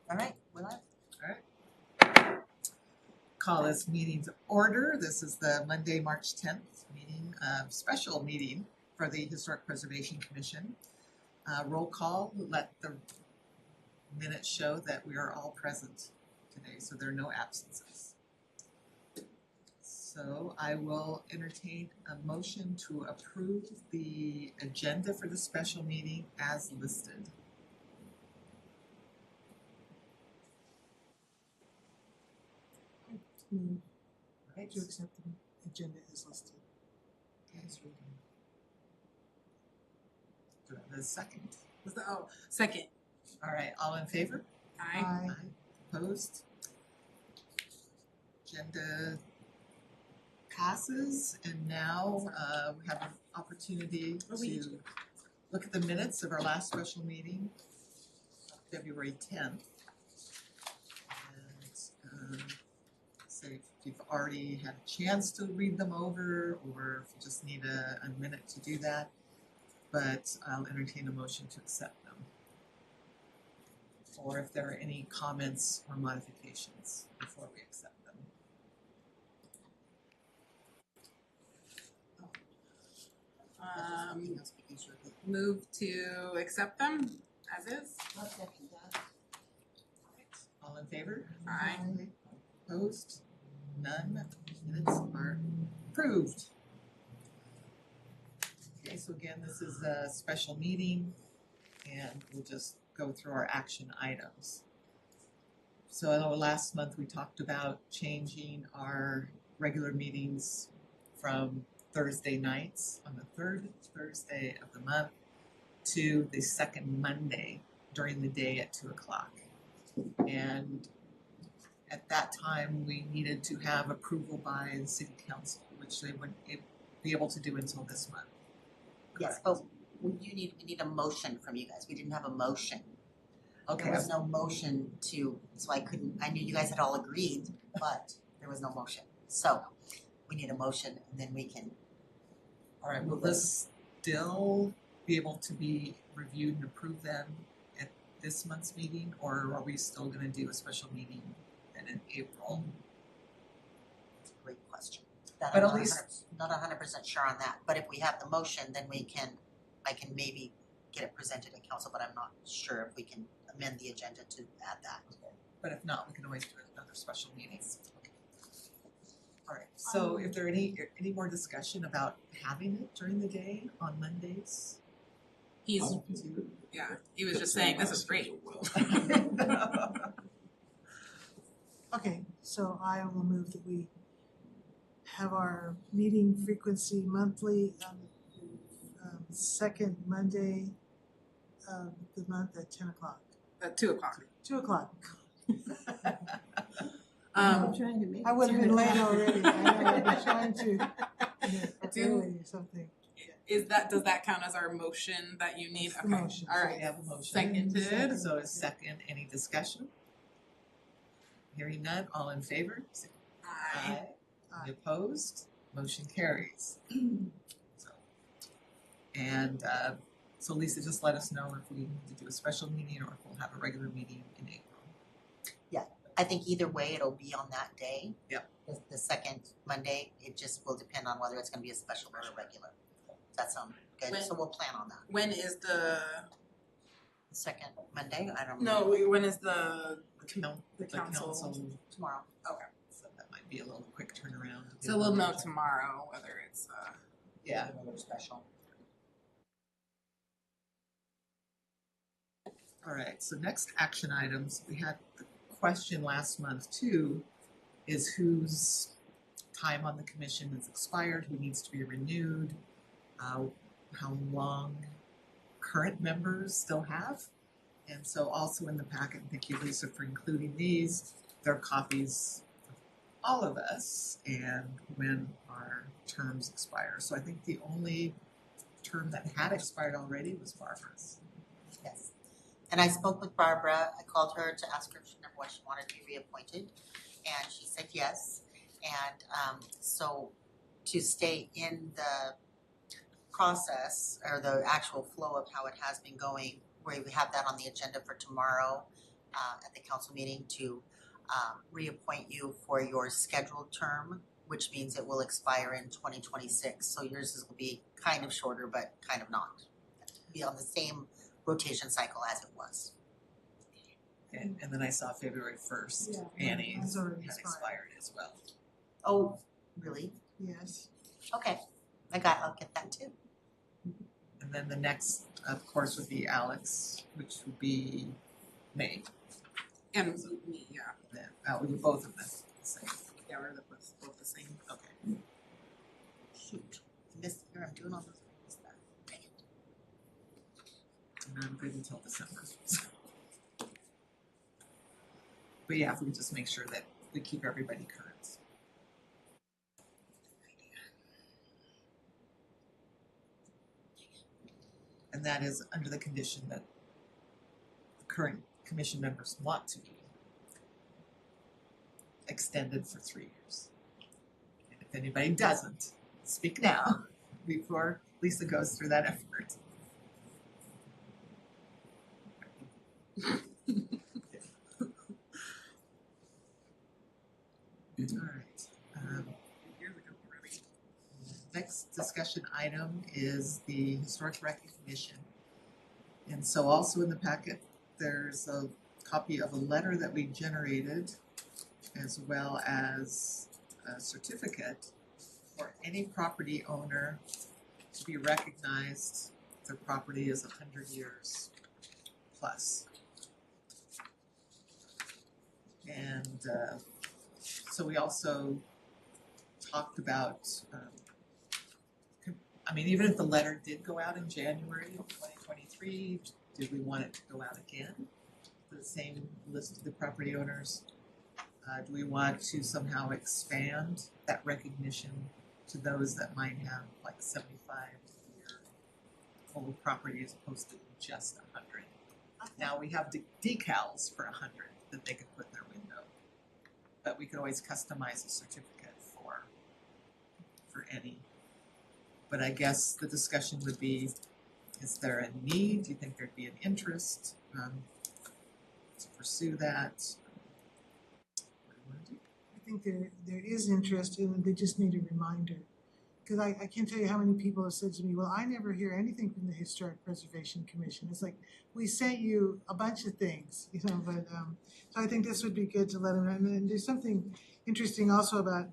All right, we're live. Call this meeting to order. This is the Monday, March 10th meeting, special meeting for the Historic Preservation Commission. Roll call, let the minutes show that we are all present today, so there are no absences. So I will entertain a motion to approve the agenda for the special meeting as listed. Right. To accept the agenda as listed. Yes, we can. Do I have a second? Second. All right, all in favor? Aye. Opposed? Agenda passes, and now we have an opportunity to look at the minutes of our last special meeting, February 10th. And say if you've already had a chance to read them over, or if you just need a minute to do that, but I'll entertain a motion to accept them. Or if there are any comments or modifications before we accept them. Move to accept them as is. All in favor? Aye. Opposed? None. Minutes are approved. Okay, so again, this is a special meeting, and we'll just go through our action items. So I know last month we talked about changing our regular meetings from Thursday nights on the third Thursday of the month to the second Monday during the day at 2:00. And at that time, we needed to have approval by the city council, which they wouldn't be able to do until this month. Yes, but we need a motion from you guys. We didn't have a motion. Okay, There was no motion so I knew you guys had all agreed, but there was no motion. So we need a motion, and then we can. all right, will this still be able to be reviewed and approved then at this month's meeting, or are we still gonna do a special meeting then in April? Great question. But I'm at not least- not 100% sure on that, but if we have the motion, then I can maybe get it presented at council, but I'm not sure if we can amend the agenda to add that. But if not, we can always do another special meeting. Okay. All right, so if there are any more discussion about having it during the day on Mondays? He was just saying this is great. Okay, so I will move that we have our meeting frequency monthly on the second Monday of the month at 10:00. At 2:00. 2:00. Um, I would have been late already. I know, I've been trying to early or something. does that count as our motion that you need? It's the Okay. motion. All We right. have a motion. Seconded. So a second, any discussion? Hearing none, all in favor? Say Aye. Any opposed? Motion carries. So Lisa, just let us know if we need to do a special meeting or if we'll have a regular meeting in April. I think either way, it'll be on that day. Yep. The second Monday, it just will depend on whether it's gonna be a special or a regular. That sounds good, When- so we'll plan on that. When is the The second Monday, I don't know. when is the The council? Tomorrow. So that might be a little quick turnaround. So we'll know tomorrow whether it's Yeah. Another special. All right, so next action items, we had the question last month too, is whose time on the commission has expired, who needs to be renewed, how long current members still have. And so also in the packet, and thank you Lisa for including these, there are copies of all of us and when our terms expire. So I think the only term that had expired already was Barbara's. Yes. And I spoke with Barbara. I called her to ask her if she never why she wanted to be reappointed, and she said yes. And so to stay in the process or the actual flow of how it has been going, we have that on the agenda for tomorrow at the council meeting to reappoint you for your scheduled term, which means it will expire in 2026. So yours will be kind of shorter, but kind of not. Be on the same rotation cycle as it was. And then I saw February 1st, Yeah, Annie's mine's already had expired. expired as well. Oh, really? Yes. Okay, I'll get that too. And then the next, of course, would be Alex, which would be May. And me, yeah. Then, we do both of them the same. Yeah, we're both the same. Okay. Shoot, this year I'm doing all those things. Dang it. And I'm good until December. But yeah, if we just make sure that we keep everybody current. And that is under the condition that the current commission members want to be extended for 3 years. And if anybody doesn't, speak now before Lisa goes through that effort. All right. Years ago already. Next discussion item is the historic recognition. And so also in the packet, there's a copy of a letter that we generated as well as a certificate for any property owner to be recognized if their property is 100 years plus. And so we also talked about, I mean, even if the letter did go out in January of 2023, did we want it to go out again for the same list of the property owners? Do we want to somehow expand that recognition to those that might have like 75-year-old property as opposed to just 100? Now we have decals for 100 that they could put in their window, but we could always customize a certificate for any. But I guess the discussion would be, is there a need? Do you think there'd be an interest to pursue that? What do you want to do? I think there is interest and they just need a reminder. Because I can't tell you how many people have said to me, well, I never hear anything from the Historic Preservation Commission. It's like, we sent you a bunch of things, but so I think this would be good to let them know. And there's something interesting also about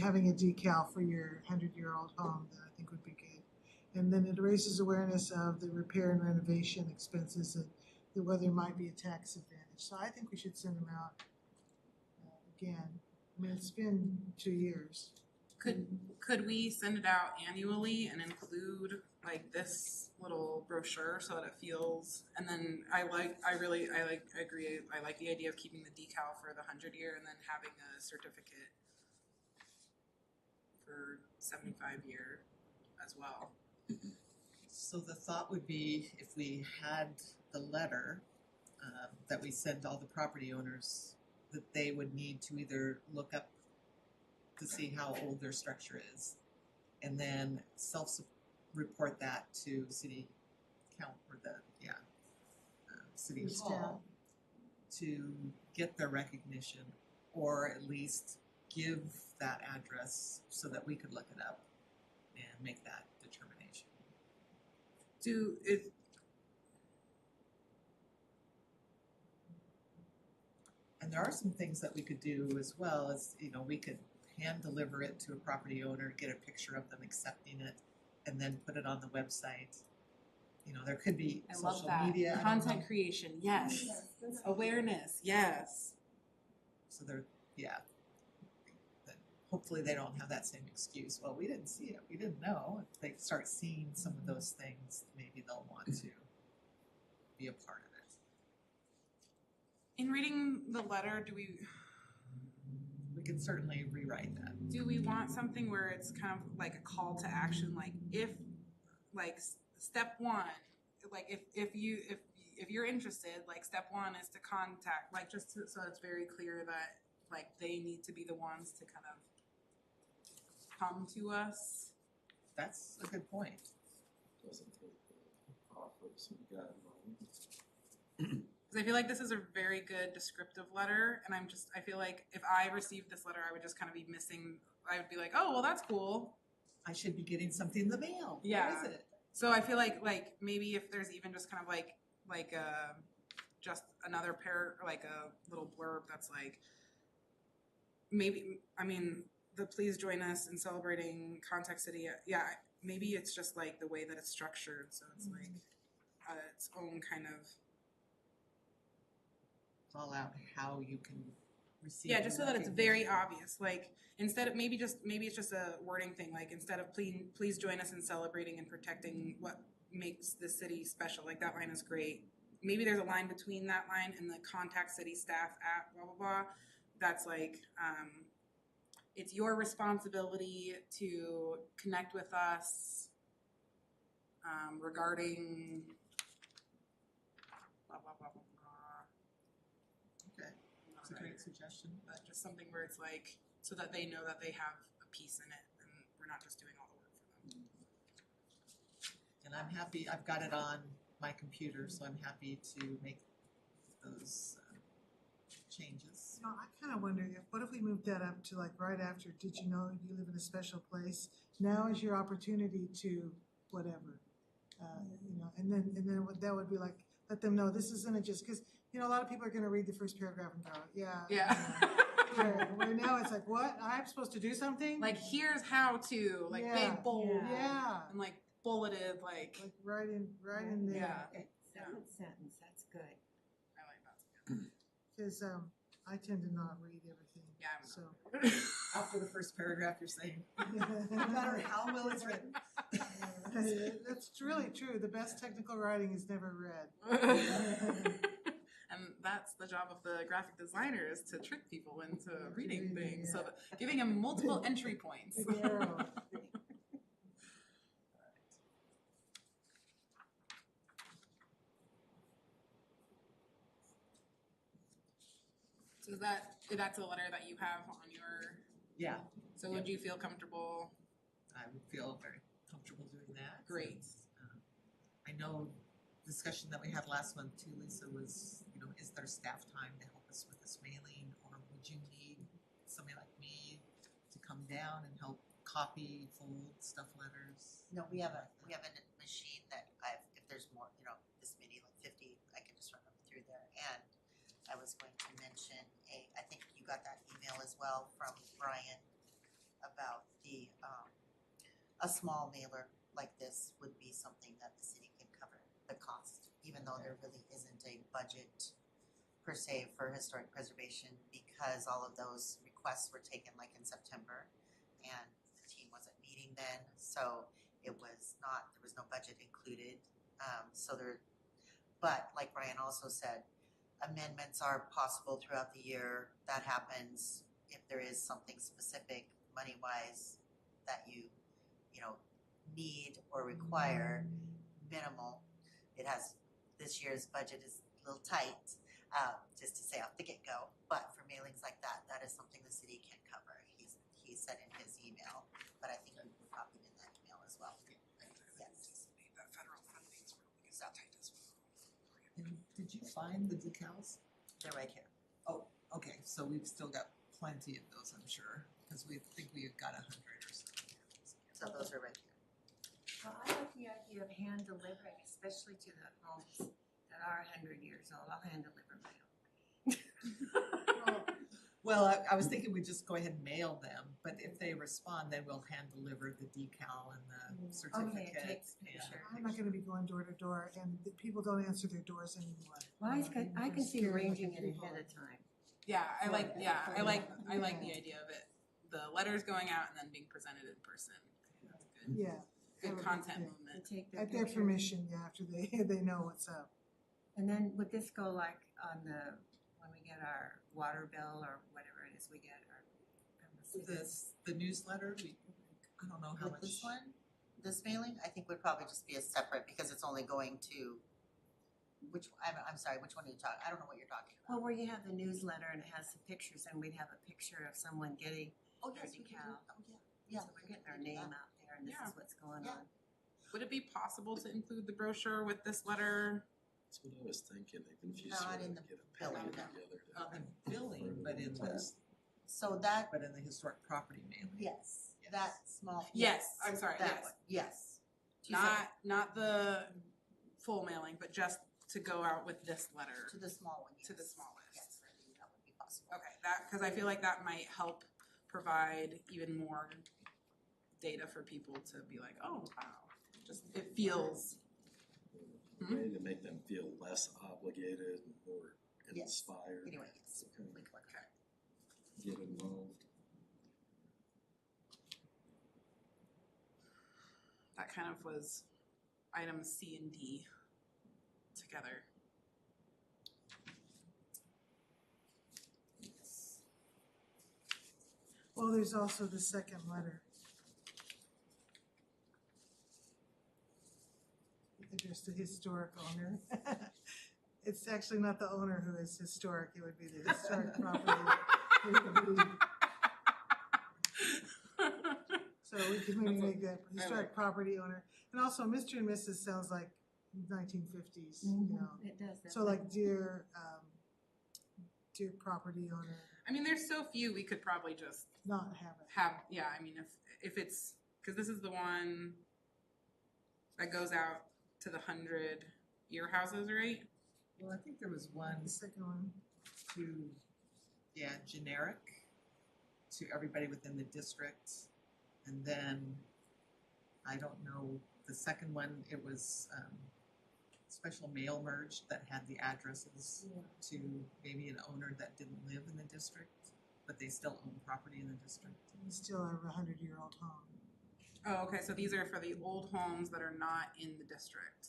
having a decal for your 100-year-old home that I think would be good. And then it raises awareness of the repair and renovation expenses and whether there might be a tax advantage. So I think we should send them out again. I mean, it's been 2 years. Could we send it out annually and include like this little brochure so that it feels, and then I agree, I like the idea of keeping the decal for the 100-year and then having a certificate for 75-year as well. So the thought would be if we had the letter that we sent all the property owners, that they would need to either look up to see how old their structure is, and then self-report that to city count or city hall to get their recognition, or at least give that address so that we could look it up and make that determination. And there are some things that we could do as well as, we could hand deliver it to a property owner, get a picture of them accepting it, and then put it on the website. There could be I love social that. media. Content creation, yes. Awareness, yes. So but hopefully they don't have that same excuse. Well, we didn't see it. We didn't know. If they start seeing some of those things, maybe they'll want to be a part of it. In reading the letter, We can certainly rewrite that. do we want something where it's kind of like a call to action, like step one, like if you're interested, like step one is to contact, like so it's very clear that like they need to be the ones to kind of come to us. That's a good point. Doesn't take the office and got involved. Because I feel like this is a very good descriptive letter, and I feel like if I received this letter, I would just kind of be missing, I would be like, oh, well, that's cool. I should be getting something in the mail. Yeah. Where is it? So I feel like maybe if there's even just kind of just another pair, like a little blurb that's like, maybe, I mean, the please join us in celebrating Contact City. Yeah, maybe it's just like the way that it's structured, so it's like its own kind of. Call out how you can receive. Yeah, just so that it's recognition. very obvious. Like instead of maybe it's just a wording thing. Like instead of please join us in celebrating and protecting what makes the city special. Like that line is great. Maybe there's a line between that line and the Contact City staff at blah blah blah. That's like it's your responsibility to connect with us regarding blah blah blah blah blah. Okay, that's a great suggestion. But just something where it's like, so that they know that they have a piece in it and we're not just doing all the work for them. And I'm happy, I've got it on my computer, so I'm happy to make those changes. You know, I kind of wonder what if we moved that up to like right after, did you know you live in a special place? Now is your opportunity to whatever, you know, and then that would be like, let them know this isn't just, because, you know, a lot of people are going to read the first paragraph and go, yeah. Yeah. Where now it's like, what? I'm supposed to do something? Like, here's how to, like Yeah. big bold Yeah. and like bulleted, like Like right in there. yeah. Okay, second sentence, that's good. I like that. Because I tend to not read everything. Yeah, I'm So. After the first paragraph, you're saying, no matter how well it's written. That's really true. The best technical writing is never read. And that's the job of the graphic designer, is to trick people into reading things, so that, giving them multiple entry points. Big arrow. So that's a letter that you have on your, Yeah, so would you feel comfortable? I would feel very comfortable doing that. Great. I know discussion that we had last month too, Lisa, was, you know, is there staff time to help us with this mailing, or would you need somebody like me to come down and help copy, fold stuff letters? No, we have a machine that if there's more, you know, this many, like 50, I can just run them through there. And I was going to mention I think you got that email as well from Brian about a small mailer like this would be something that the city can cover the cost, even though there really isn't a budget per se for historic preservation, because all of those requests were taken like in September and the team wasn't meeting then, so there was no budget included. But like Brian also said, amendments are possible throughout the year. That happens if there is something specific money-wise that you know, need or require, minimal. This year's budget is a little tight, just to say off the get-go, but for mailings like that, that is something the city can cover. He said in his email, but I think you were copied in that email as well. Yes. That federal funding's really So tight as well. And did you find the decals? they're right here. Oh, okay, so we've still got plenty of those, I'm sure, because we think we've got 100 or so. So those are right here. Well, I like the idea of hand delivering, especially to the homes that are 100 years old. I'll hand deliver mail. Well, I was thinking we'd just go ahead and mail them, but if they respond, then we'll hand deliver the decal and the certificate. Okay, it takes and- picture. I'm not gonna be going door to door, and the people don't answer their doors anymore. Well, I can see arranging it ahead of time. Yeah, I like the idea of it. The letters going out and then being presented in person. That's good. Yeah, Good content Yeah. And movement. take their at their picture. permission, yeah, after they know what's up. And then would this go like on when we get our water bill or whatever it is we get from the city? The newsletter, I don't know how With much. this one, this mailing, I think would probably just be a separate, because it's only going to, I'm sorry, which one are you talking, I don't know what you're talking about. Well, where you have the newsletter and it has some pictures and we'd have a picture of someone getting, Oh, their yes, we can do, decal. oh, yeah, yeah. so we're getting our name out there and this Yeah. is what's going Yeah. on. Would it be possible to include the brochure with this letter That's what I was thinking, even if you Not sort in of the get a penny billing, no. together. Not in billing, but in the, So that, but in the historic property mailing. yes, Yes. that small, Yes, I'm sorry, that yes. one, yes. Not the full mailing, but just to go out with this letter To the small one, yes. to the small list. Yes, I think that would be possible. Okay, that, cause I feel like that might help provide even more data for people to be like, oh, wow, just, it feels, Way to make them feel less obligated, more Yes. inspired, Anyway, yes, Okay. we click that. get involved. that kind of was items C and D together. Well, there's also the second letter. Addressed to historic owner. It's actually not the owner who is historic, it would be the historic property. It would be- So we could maybe make that historic property owner. And also, Mr. and Mrs. sounds like 1950s, you know. It does. So like dear property owner, I mean, there's so few, we could probably just not have it. have, yeah, I mean, if it's, cause this is the one that goes out to the 100-year houses, right? Well, I think there was one The second one, to, yeah, generic to everybody within the district. And then, I don't know, the second one, it was special mail merge that had the addresses to maybe an owner that didn't live in the district, but they still own property in the district. we still have a 100-year-old home. Oh, okay, so these are for the old homes that are not in the district.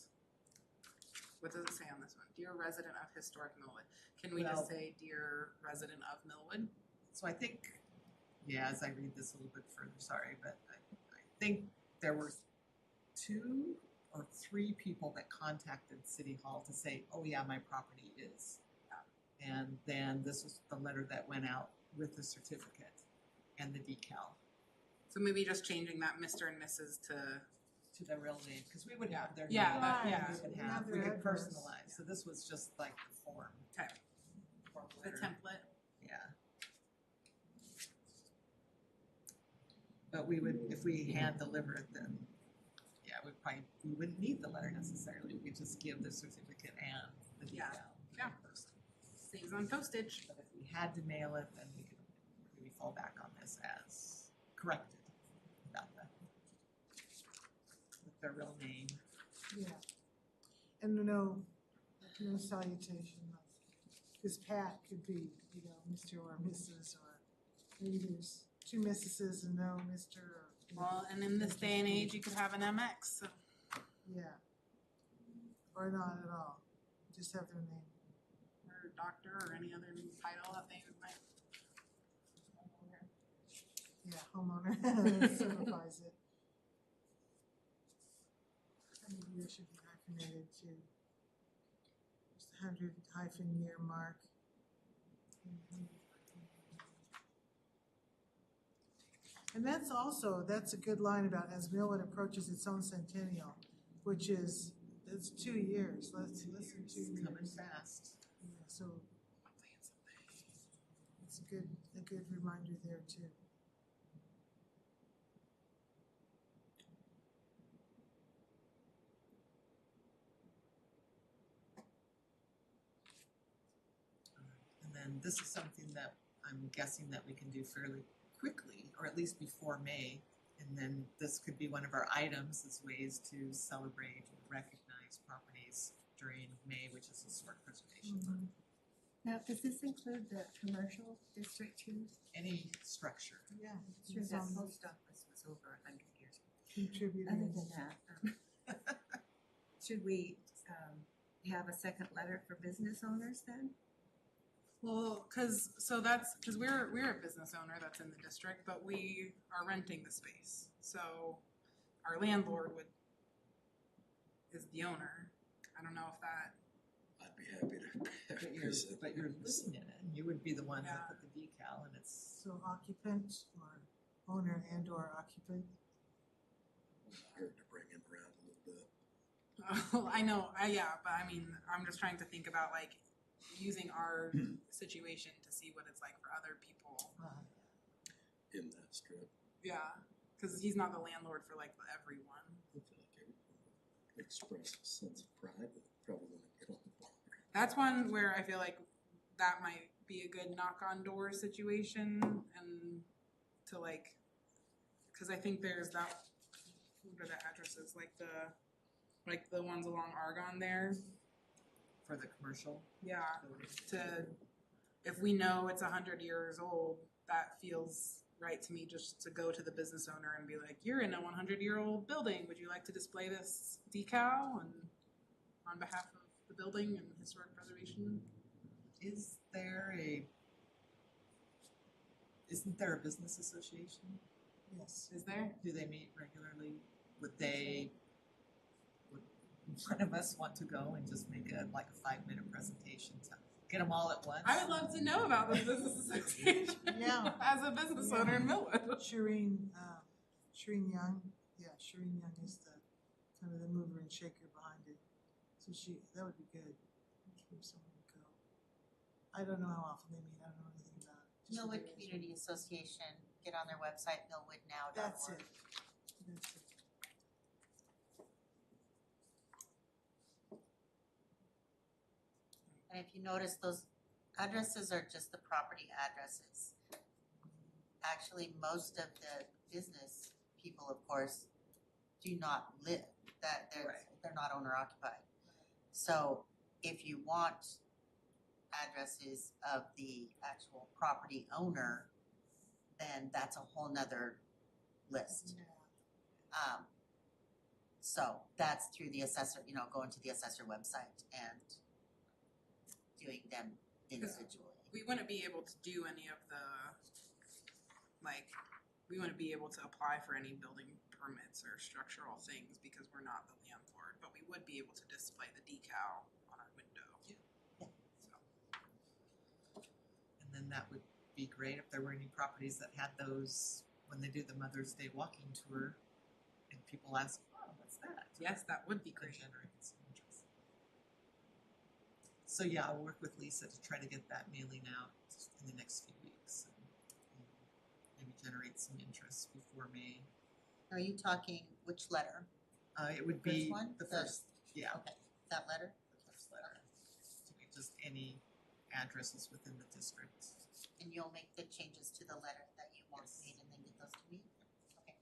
What does it say on this one? Dear resident of historic Millwood. Can we Well- just say dear resident of Millwood? So I think, yeah, as I read this a little bit further, sorry, but I think there were 2 or 3 people that contacted City Hall to say, oh yeah, my property is. And then this was the letter that went out with the certificate and the decal So maybe just changing that Mr. and Mrs. to, to their real name, because we would have their Yeah, name. that- We yeah. would We have, have we their could address. personalize, so this was just like the form. okay, form the letter. template. Yeah. But we would, if we hand deliver it, then, yeah, we wouldn't need the letter necessarily, we could just give the certificate and the Yeah. decal. Yeah. in person. Saves on postage. But if we had to mail it, then we could maybe fall back on this as corrected about that. With their real name. Yeah. And no salutation, because Pat could be, you know, Mr. or Mrs. or maybe there's 2 Mrs. and no Mr. or. you know. Well, and in this day and age, you could have an MX, so. Yeah. Or not at all, just have their name. Or doctor or any other title that they might. Yeah, homeowner simplifies it. Maybe there should be hyphenated too. Just 100-year mark. And that's a good line about as Millwood approaches its own centennial, which is, it's 2 years, less than 2 years. Coming fast. Yeah, so it's a good reminder there too. And then this is something that I'm guessing that we can do fairly quickly, or at least before May. And then this could be one of our items as ways to celebrate and recognize properties during May, which is Historic Preservation Month. Now, does this include the commercial district too? Any structure. Yeah. Sure, it's that on post office was over 100 years. contributing. Other than that, should we have a second letter for business owners then? Well, cause we're a business owner that's in the district, but we are renting the space. So our landlord is the owner. I don't know if that, I'd be happy to But you're, present. but you're living in it, and you would be the one Yeah. that put the decal, and it's, So occupant or owner and or occupant. Hard to bring him around a little bit. I know, but I mean, I'm just trying to think about like using our situation to see what it's like for other people. In that strip. Yeah, because he's not the landlord for like everyone. I feel like everyone would express a sense of pride, but probably want to get on the board. That's one where I feel like that might be a good knock on door situation and to like, because I think there's that, what are the addresses, like the ones along Argonne there. For the commercial. Yeah, if we know it's 100 years old, that feels right to me, just to go to the business owner and be like, you're in a 100-year-old building, would you like to display this decal and on behalf of the building and historic preservation? Isn't there a business association? Yes. Is there? Do they meet regularly? Would one of us want to go and just make a 5-minute presentation to get them all at once? I would love to know about the business association. Yeah. As a business owner in Millwood. Shireen Young, Shireen Young is the kind of the mover and shaker behind it. So that would be good for someone to go. I don't know how often they meet, I don't know anything about it. Just Millwood that they- Community Association, get on their website, millwoodnow.org. That's it. That's it. And if you notice, those addresses are just the property addresses. Actually, most of the business people, of course, do not live, they're not owner occupied. So if you want addresses of the actual property owner, then that's a whole nother list. So that's through the assessor, going to the assessor website and doing them individually. We wouldn't be able to do any of the, we wouldn't be able to apply for any building permits or structural things because we're not the landlord, but we would be able to display the decal on our window. Yeah. So, And then that would be great if there were any properties that had those when they do the Mother's Day walking tour and people ask, oh, what's that? yes, that would be Could great. generate some interest. So yeah, I'll work with Lisa to try to get that mailing out in the next few weeks and maybe generate some interest before May. Are you talking which letter? It would First be one? the The- first, yeah, Okay, that letter? the first letter. To be just any addresses within the district. And you'll make the changes to the letter that you want Yes. made and then get those to me? Okay.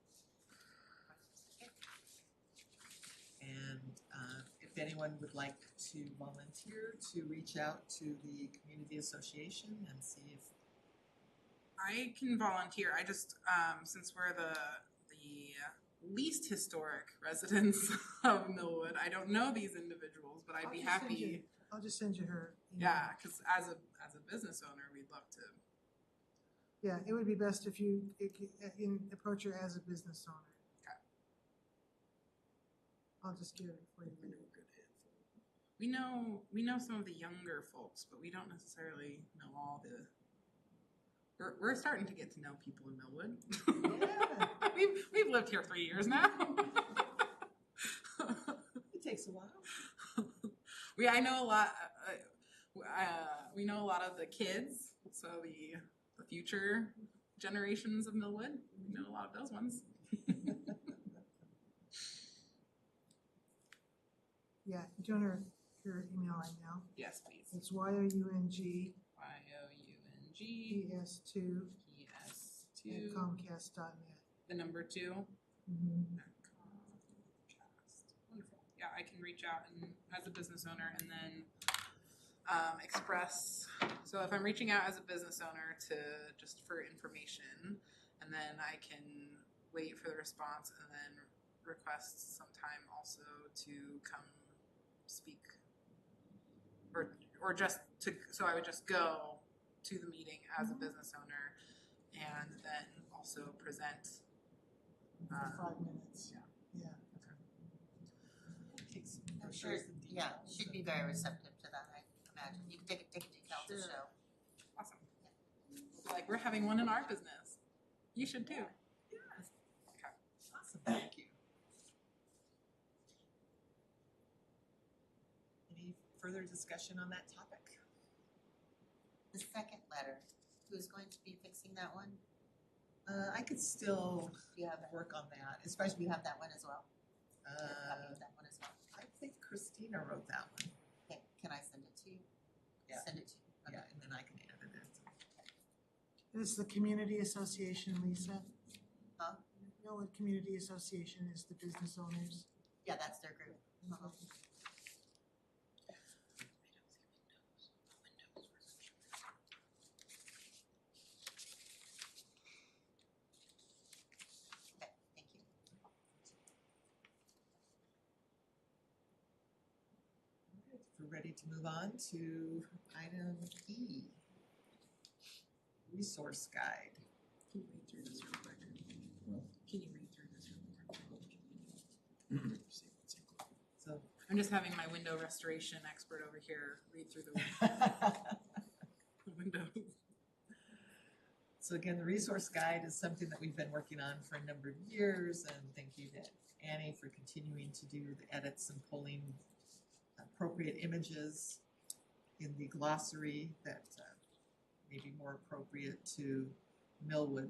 And if anyone would like to volunteer to reach out to the community association and see if I can volunteer. I just, since we're the least historic residents of Millwood, I don't know these individuals, but I'd be happy. I'll just send you her email. Yeah, because as a business owner, we'd love to. Yeah, it would be best if you approach her as a business owner. Okay. I'll just get it for you. We know a good handful. We know some of the younger folks, but we don't necessarily know all the. We're starting to get to know people in Millwood. Yeah. we've lived here 3 years now. it takes a while. I know a lot. We know a lot of the kids, so the future generations of Millwood. We know a lot of those ones. Yeah, do you want her email right now? Yes, please. It's young YOUNG PS2 PS2 at Comcast.net. the number 2. Mm-hmm. Wonderful. Yeah, I can reach out and as a business owner and then express. So if I'm reaching out as a business owner just for information, and then I can wait for the response and then request some time also to come speak, or just to. So I would just go to the meeting as a business owner, and then also present. For 5 minutes. Yeah. Yeah. I'm sure, she'd be very receptive to that, I imagine. You can take a decal to Sure. show. Awesome. Like we're having one in our business. You should too. Awesome, thank you. any further discussion on that topic? The second letter, who's going to be fixing that one? I could still Do you have that? work on that, You especially, have that one as well? You have a copy of that one as well? I think Christina wrote that one. Okay, can I send it to you? Yeah. Send it to you. Okay. Yeah, and then I can edit it. This is the community association, Lisa. Huh? Millwood Community Association is the business owners. Yeah, that's their group. Uh-huh. Okay, thank you. If we're ready to move on to item E. Resource guide. Can you read through this real quick? Can you read through this real quick? See what's included. So I'm just having my window restoration expert over here read through the windows. So again, the resource guide is something that we've been working on for a number of years, and thank you to Annie for continuing to do the edits and pulling appropriate images in the glossary that may be more appropriate to Millwood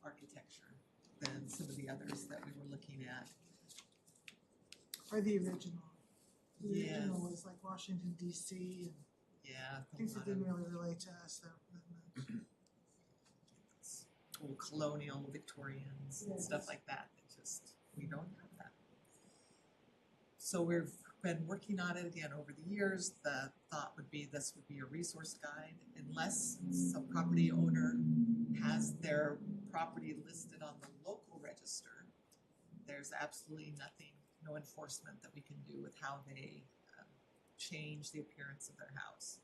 architecture than some of the others that we were looking at. Or the original. The original Yes. was like Washington DC and Yeah, things that didn't really relate to us that much. old colonial Victorians and stuff like that, that just, we don't have that. So we've been working on it again over the years. The thought would be this would be a resource guide unless some property owner has their property listed on the local register. There's absolutely nothing, no enforcement that we can do with how they change the appearance of their house.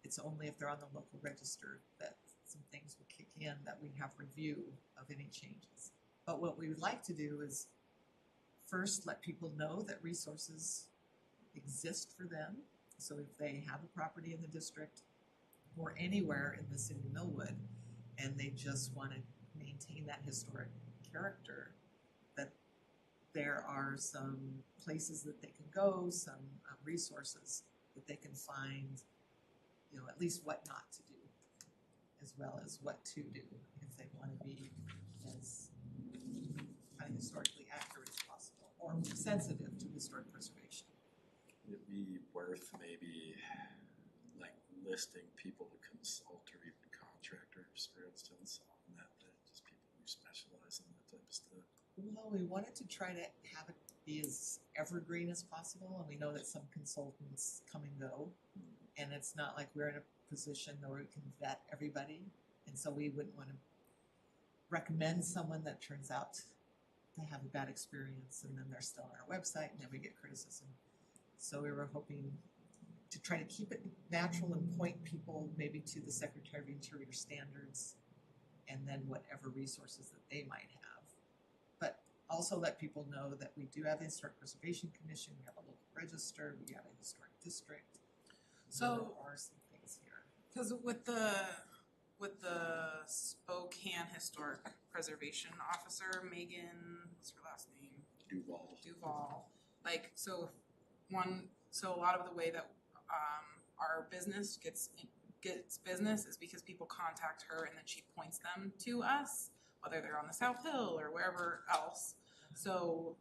It's only if they're on the local register that some things will kick in that we have review of any changes. But what we would like to do is first let people know that resources exist for them. So if they have a property in the district or anywhere in the city of Millwood and they just want to maintain that historic character, that there are some places that they can go, some resources that they can find, you know, at least what not to do, as well as what to do if they want to be as kind of historically accurate as possible or sensitive to historic preservation. It'd be worth maybe like listing people to consult or even contractors, for instance, on that, just people who specialize in that type of stuff. Well, we wanted to try to have it be as evergreen as possible, and we know that some consultants come and go, and it's not like we're in a position where we can vet everybody, and so we wouldn't want to recommend someone that turns out to have a bad experience, and then they're still on our website, and then we get criticism. So we were hoping to try to keep it natural and point people maybe to the Secretary of Interior standards, and then whatever resources that they might have. But also let people know that we do have the Historic Preservation Commission, we have a local register, we have a historic district. So- there are some things here. Because with the Spokane Historic Preservation Officer, Megan, what's her last name? Duval. Like, so a lot of the way that our business gets business is because people contact her and then she points them to us, whether they're on the South Hill or wherever else. So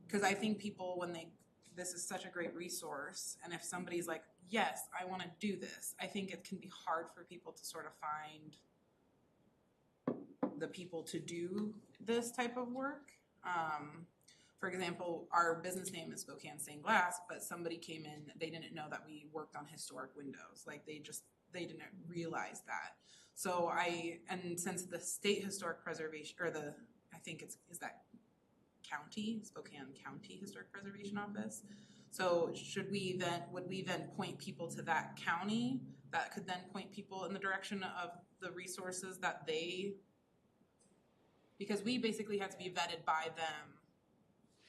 because I think people this is such a great resource, and if somebody's like, yes, I want to do this, I think it can be hard for people to sort of find the people to do this type of work. For example, our business name is Spokane Stained Glass, but somebody came in, they didn't know that we worked on historic windows. Like they didn't realize that. So since the State Historic Preservation, or I think is that county, Spokane County Historic Preservation Office. So would we then point people to that county that could then point people in the direction of the resources that because we basically had to be vetted by them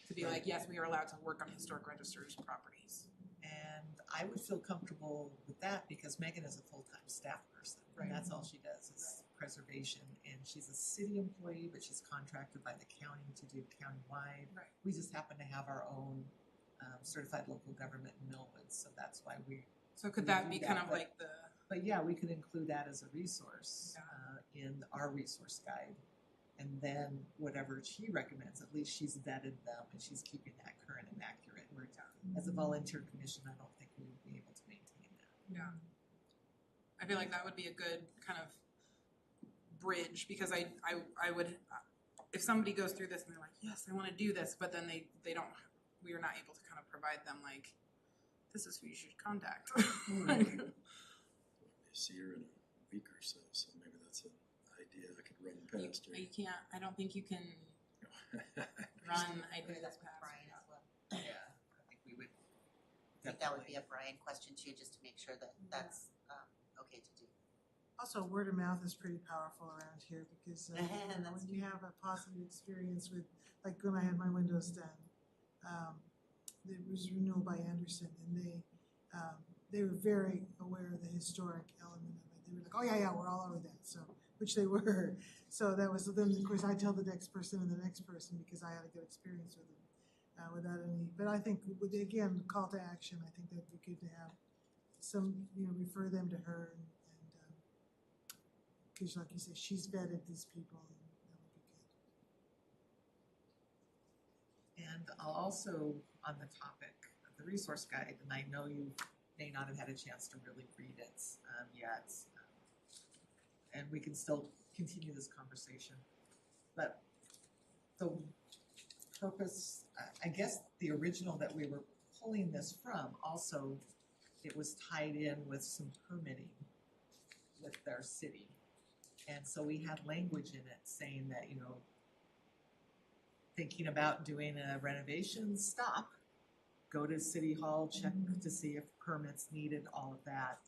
to be like, yes, we are allowed to work on historic registers properties. And I would feel comfortable with that because Megan is a full-time staff person. Right. And that's all she does is preservation, and she's a city employee, but she's contracted by the county to do countywide. Right. We just happen to have our own certified local government in Millwood, so that's why So could We that do be that, kind of but- like the, but yeah, we could include that as a resource Yeah. in our resource guide. And then whatever she recommends, at least she's vetted them and she's keeping that current and accurate. Where as a volunteer commission, I don't think we would be able to maintain that. yeah. I feel like that would be a good kind of bridge, because I would, if somebody goes through this and they're like, yes, I wanna do this, but then they don't, we are not able to kind of provide them like, this is who you should contact. Maybe see her in a week or so, so maybe that's an idea I could run past her. You can't, I don't think you can run ideas That's with past. Brian as well. Yeah, I think we would. I think that would be a Brian question too, just to make sure that that's okay to do. Also, word of mouth is pretty powerful around here because you know, That's when you have a positive experience with, like when I had my windows done, it was renewal by Anderson, and they were very aware of the historic element of it. They were like, oh yeah, we're all over that. So, which they were. So that was then. Of course, I tell the next person and the next person because I had a good experience with them without any. But I think with again call to action, I think that'd be good to have some, refer them to her and because like you said, she's vetted these people, and that would be good. And I'll also, on the topic of the resource guide, and I know you may not have had a chance to really read it yet, and we can still continue this conversation. But the purpose, I guess the original that we were pulling this from, also, it was tied in with some permitting with their city. And so we had language in it saying that, thinking about doing a renovation, stop. Go to City Hall, check to see if permits needed, all of that.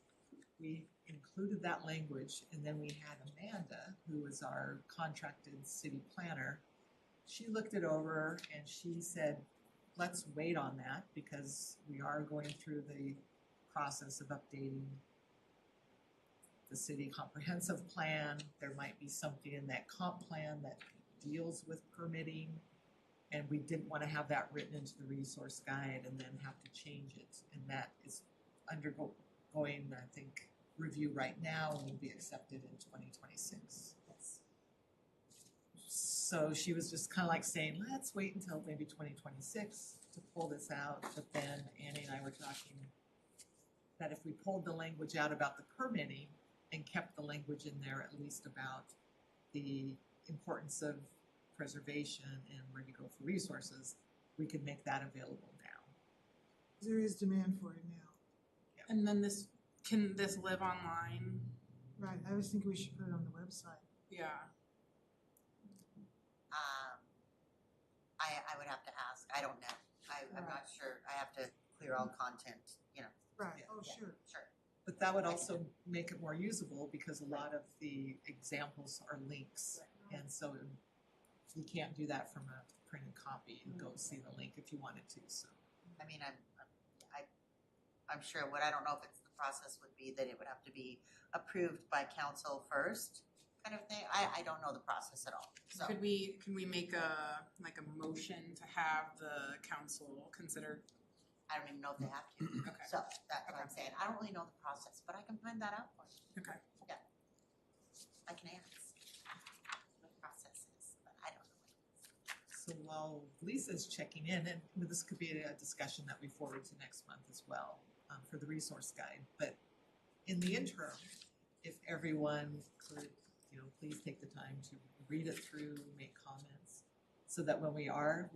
We included that language, and then we had Amanda, who is our contracted city planner. She looked it over and she said, let's wait on that because we are going through the process of updating the city comprehensive plan. There might be something in that comp plan that deals with permitting. And we didn't want to have that written into the resource guide and then have to change it. And that is undergoing, I think, review right now and will be accepted in 2026. So she was just kind of like saying, let's wait until maybe 2026 to pull this out. But then Annie and I were talking that if we pulled the language out about the permitting and kept the language in there at least about the importance of preservation and where you go for resources, we could make that available now. There is demand for it now. And then can this live online? Right, I was thinking we should put it on the website. Yeah. I would have to ask. I don't know. I'm not sure. I have to clear all content, Right, Yeah. oh, Yeah. sure. Sure. But that would also make it more usable because a lot of the examples are links. And so you can't do that from a printed copy and go see the link if you wanted to, so. I mean, I'm sure what I don't know if it's the process would be that it would have to be approved by council first, kind of thing. I don't know the process at all. So Can we make a motion to have the council consider? I don't even know if they have to. Okay. So that's what I'm saying. I don't really know the process, but I can find that out for you. Okay. I can ask what the process is, but I don't know. So while Lisa's checking in, and this could be a discussion that we forward to next month as well, for the resource guide. But in the interim, if everyone could, please take the time to read it through, make comments, so that when we are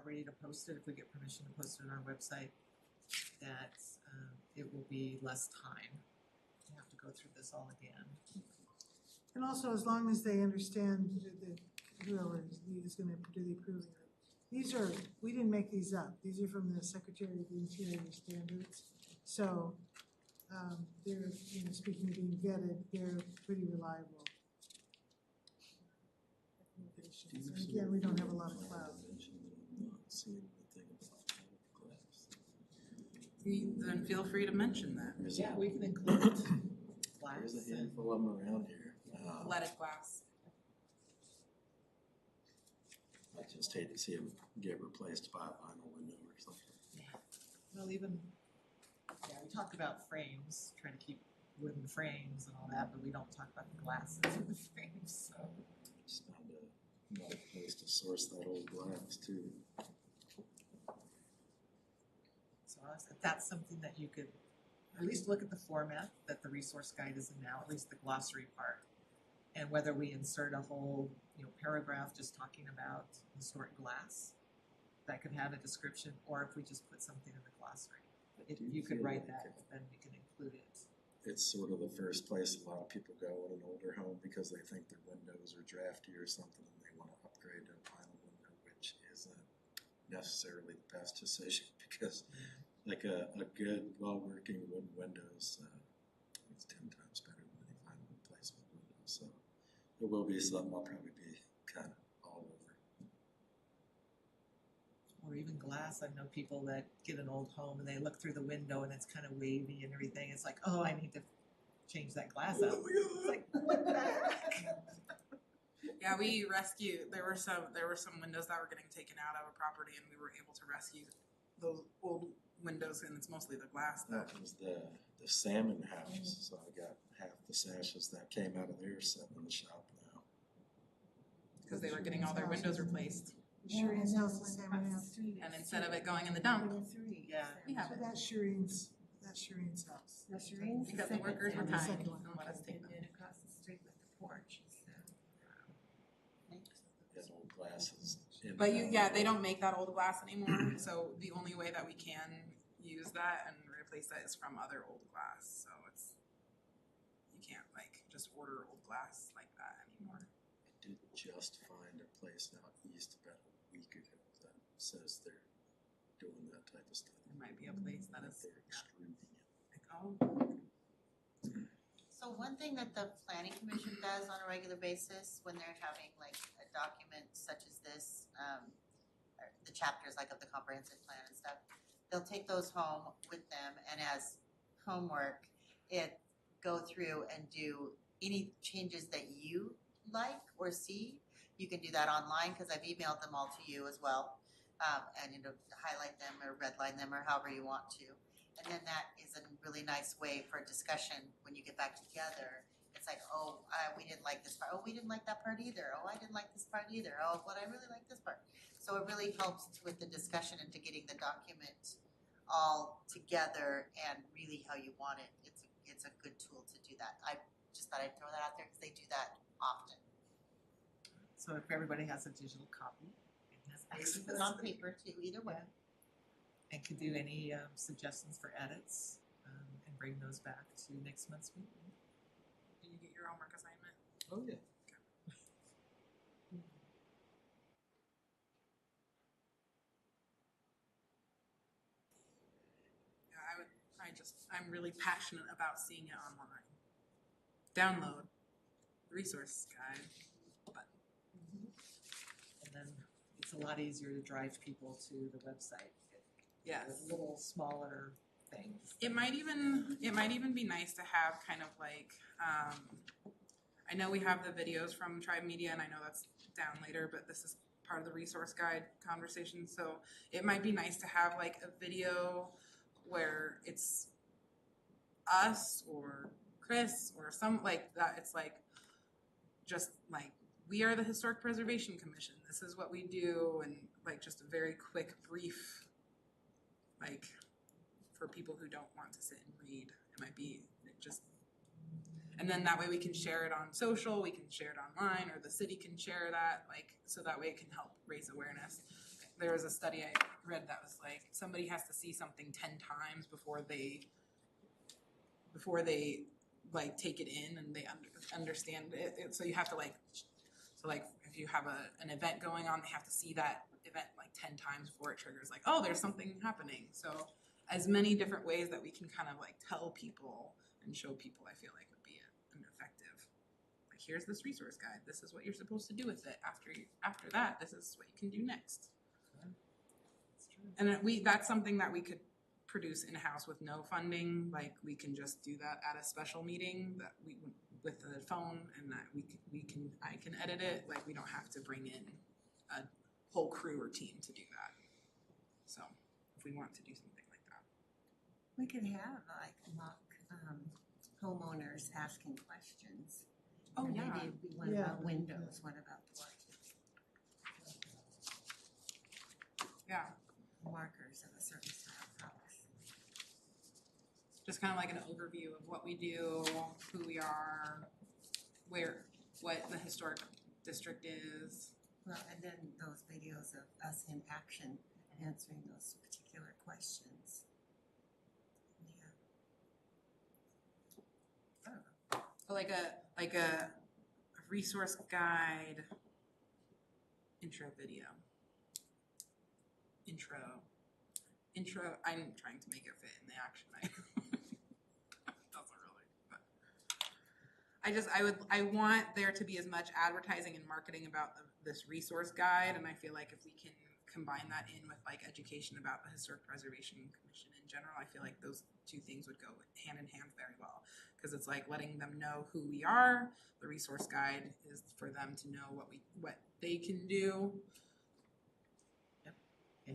ready to post it, if we get permission to post it on our website, that it will be less time to have to go through this all again. And also, as long as they understand that whoever is gonna do the approving, we didn't make these up. These are from the Secretary of the Interior standards. So, they're, speaking of being vetted, they're pretty reliable. recommendations. And again, we don't have a lot of cloud. Then feel free to mention that. Yeah, we can include There's flags a and handful of them around here. Leaded glass. I just hate to see them get replaced by a vinyl window or something. Well, even, yeah, we talk about frames, trying to keep wooden frames and all that, but we don't talk about the glasses in the frames, so. Just found another place to source that old glass too. So if that's something that you could at least look at the format that the resource guide is in now, at least the glossary part. And whether we insert a whole, paragraph just talking about historic glass that could have a description, or if we just put something in the glossary. If you could write that, then we can include it. It's sort of the first place a lot of people go in an older home because they think their windows are drafty or something and they want to upgrade to a vinyl window, which isn't necessarily the best decision because like a good, well-working wooden windows, it's 10 times better than any vinyl replacement window. So it will be something I'll probably be kind of all over. Or even glass. I know people that get an old home and they look through the window and it's kind of wavy and everything. It's like, oh, I need to change that glass out. It's like, what the heck? Yeah, we rescued. There were some windows that were getting taken out of a property, and we were able to rescue those old windows, and it's mostly the glass That was the salmon house, so I got half the sashes that came out of there sitting in the shop now. because they were getting all their windows replaced. Shireen's house is Salmon House. And instead of it going in the dump, Yeah. we have So it. that's Shireen's house. No, Shireen's Because the workers were The kind second and one. let us take them. And across the street with the porch. That old glasses. in But the- they don't make that old glass anymore. So the only way that we can use that and replace that is from other old glass. So you can't just order old glass like that anymore. I did just find a place out east about a week ago that says they're doing that type of stuff. There might be a place that is They're extruding it. So one thing that the planning commission does on a regular basis when they're having like a document such as this, or the chapters like of the comprehensive plan and stuff, they'll take those home with them and as homework, go through and do any changes that you like or see. You can do that online because I've emailed them all to you as well. And highlight them or redline them or however you want to. And then that is a really nice way for discussion when you get back together. It's like, we didn't like this part. Oh, we didn't like that part either. Oh, I didn't like this part either. Oh, but I really like this part. So it really helps with the discussion and to getting the document all together and really how you want it. It's a good tool to do that. I just thought I'd throw that out there because they do that often. So if everybody has a digital copy, it has access Put it on paper too, either way. and could do any suggestions for edits and bring those back to next month's meeting. Did you get your homework assignment? Oh, yeah. Yeah, I'm really passionate about seeing it online. Download resource guide button. And then it's a lot easier to drive people to the website. Yes. With little smaller things. It might even be nice to have kind of I know we have the videos from Tribe Media and I know that's down later, but this is part of the resource guide conversation. So it might be nice to have a video where it's us or Chris or some that. It's we are the Historic Preservation Commission. This is what we do, and just a very quick, brief, for people who don't want to sit and read. It might be and then that way we can share it on social, we can share it online, or the city can share that, so that way it can help raise awareness. There was a study I read that was somebody has to see something 10 times before they take it in and they understand it. So you have to if you have an event going on, they have to see that event 10 times before it triggers oh, there's something happening. So as many different ways that we can kind of tell people and show people, I feel would be an effective. Here's this resource guide. This is what you're supposed to do with it. After that, this is what you can do next. That's true. And that's something that we could produce in-house with no funding. We can just do that at a special meeting. That with the phone, and that I can edit it, like, we don't have to bring in a whole crew or team to do that. So, if we want to do something like that. We could have like mock homeowners asking questions. Oh, And yeah. Maybe it'd be one Yeah. about windows, one about porches, Yeah, markers of a certain style house. just kind of like an overview of what we do, who we are, what the historic district is. Well, and then those videos of us in action answering those particular questions. Yeah. I don't know. Like a resource guide intro video. Intro, I'm trying to make it fit in the action item. Doesn't really, but I want there to be as much advertising and marketing about this resource guide, and I feel like if we can combine that in with like education about the Historic Preservation Commission in general, I feel like those two things would go hand in hand very well. Because it's like letting them know who we are. The resource guide is for them to know what they can do. Yep. Yeah.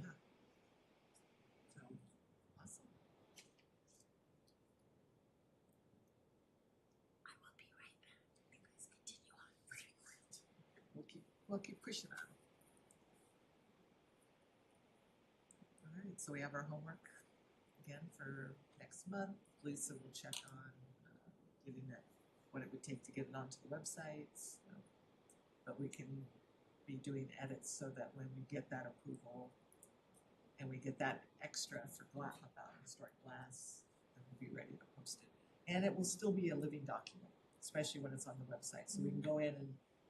So Awesome. I will be right back. You guys continue on. We'll keep pushing on. All right, so we have our homework again for next month. Lisa will check on getting that, what it would take to get it onto the websites. But we can be doing edits so that when we get that approval and we get that extra for glass, about historic glass, then we'll be ready to post it. And it will still be a living document, especially when it's on the website. So we can go in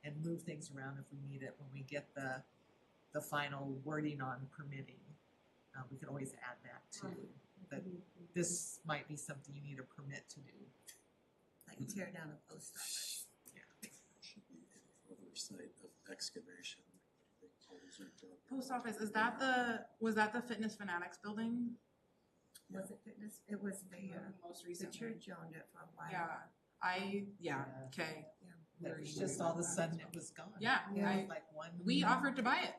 and move things around if we need it. When we get the final wording on permitting, we can always add that too. But this might be something you need a permit to do. Like tear down a post office. Should be any oversight of excavation. Big holes are dug. post office, was that the Fitness Fanatics building? Was it fitness? It was the Most the recently. church owned it for a while. Yeah, okay. That was just all of a sudden it was gone. Yeah, It was I- like one. We offered to buy it.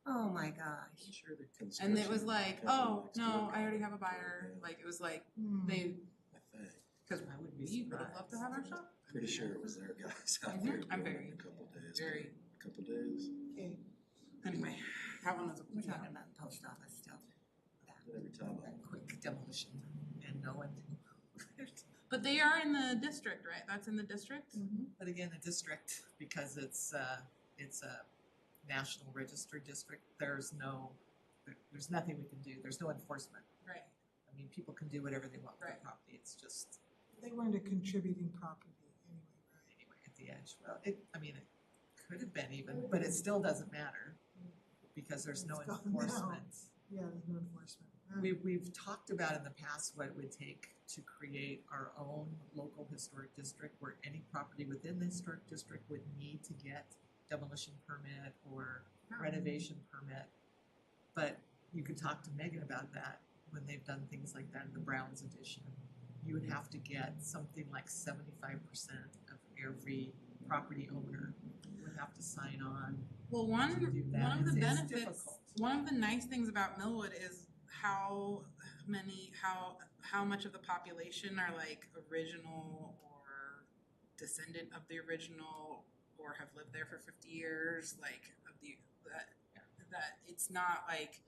Oh my gosh. I'm sure the And it was construction like, company oh, next no, door I already got have a it. buyer. Like, it was like, Hmm. they, I think. because I would be we would have surprised. loved to have our shop. Pretty sure it was their guys out Mhm. there. I'm doing it very- in a couple days. very- Couple days. Okay, Anyway, that one was, We're talking about the post office still. But every time I That quick demolition and no one. but they are in the district, right? That's in the district? But again, the district, because it's a national registered district, there's nothing we can do. There's no enforcement. Right. I mean, people can do whatever they want with their Right. property. It's just they weren't a contributing property anyway, right? anyway at the edge. Well, it could have been even, but it still doesn't matter because there's no It's gone now. enforcement. Yeah, there's no enforcement. We've talked about in the past what it would take to create our own local historic district where any property within the historic district would need to get demolition permit or renovation permit. But you could talk to Megan about that when they've done things like that in the Browns edition. You would have to get something like 75% of every property owner would have to sign on Well, to one do that. of the It's benefits, difficult. one of the nice things about Millwood is how much of the population are like original or descendant of the original or have lived there for 50 years, like that it's not like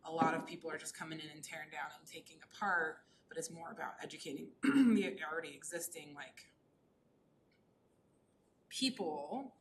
a lot of people are just coming in and tearing down and taking apart, but it's more about educating the already existing like people.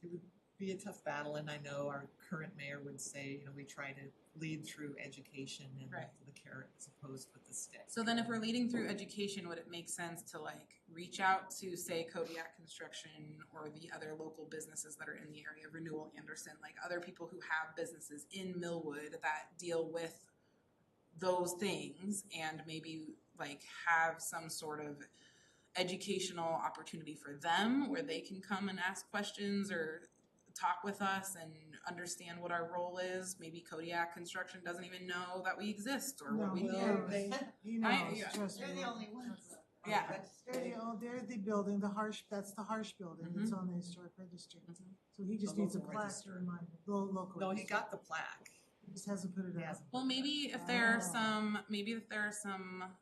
It would be a tough battle, and I know our current mayor would say, we try to lead through education and Right. the carrot as opposed with the stick. So then if we're leading through education, would it make sense to like reach out to say Kodiak Construction or the other local businesses that are in the area, Renewal Anderson, like other people who have businesses in Millwood that deal with those things and maybe like have some sort of educational opportunity for them where they can come and ask questions or talk with us and understand what our role is. Maybe Kodiak Construction doesn't even know that we exist or what we No, do. no, he knows, yeah. trust me. They're the only ones. Yeah. They're the building, that's the Harsh building, it's on the historic registry. Mhm. So he just The needs a local plaque to register. remind him, the local. No, he register. got the plaque. He just hasn't put it He out. hasn't. Well, maybe if there are Oh. some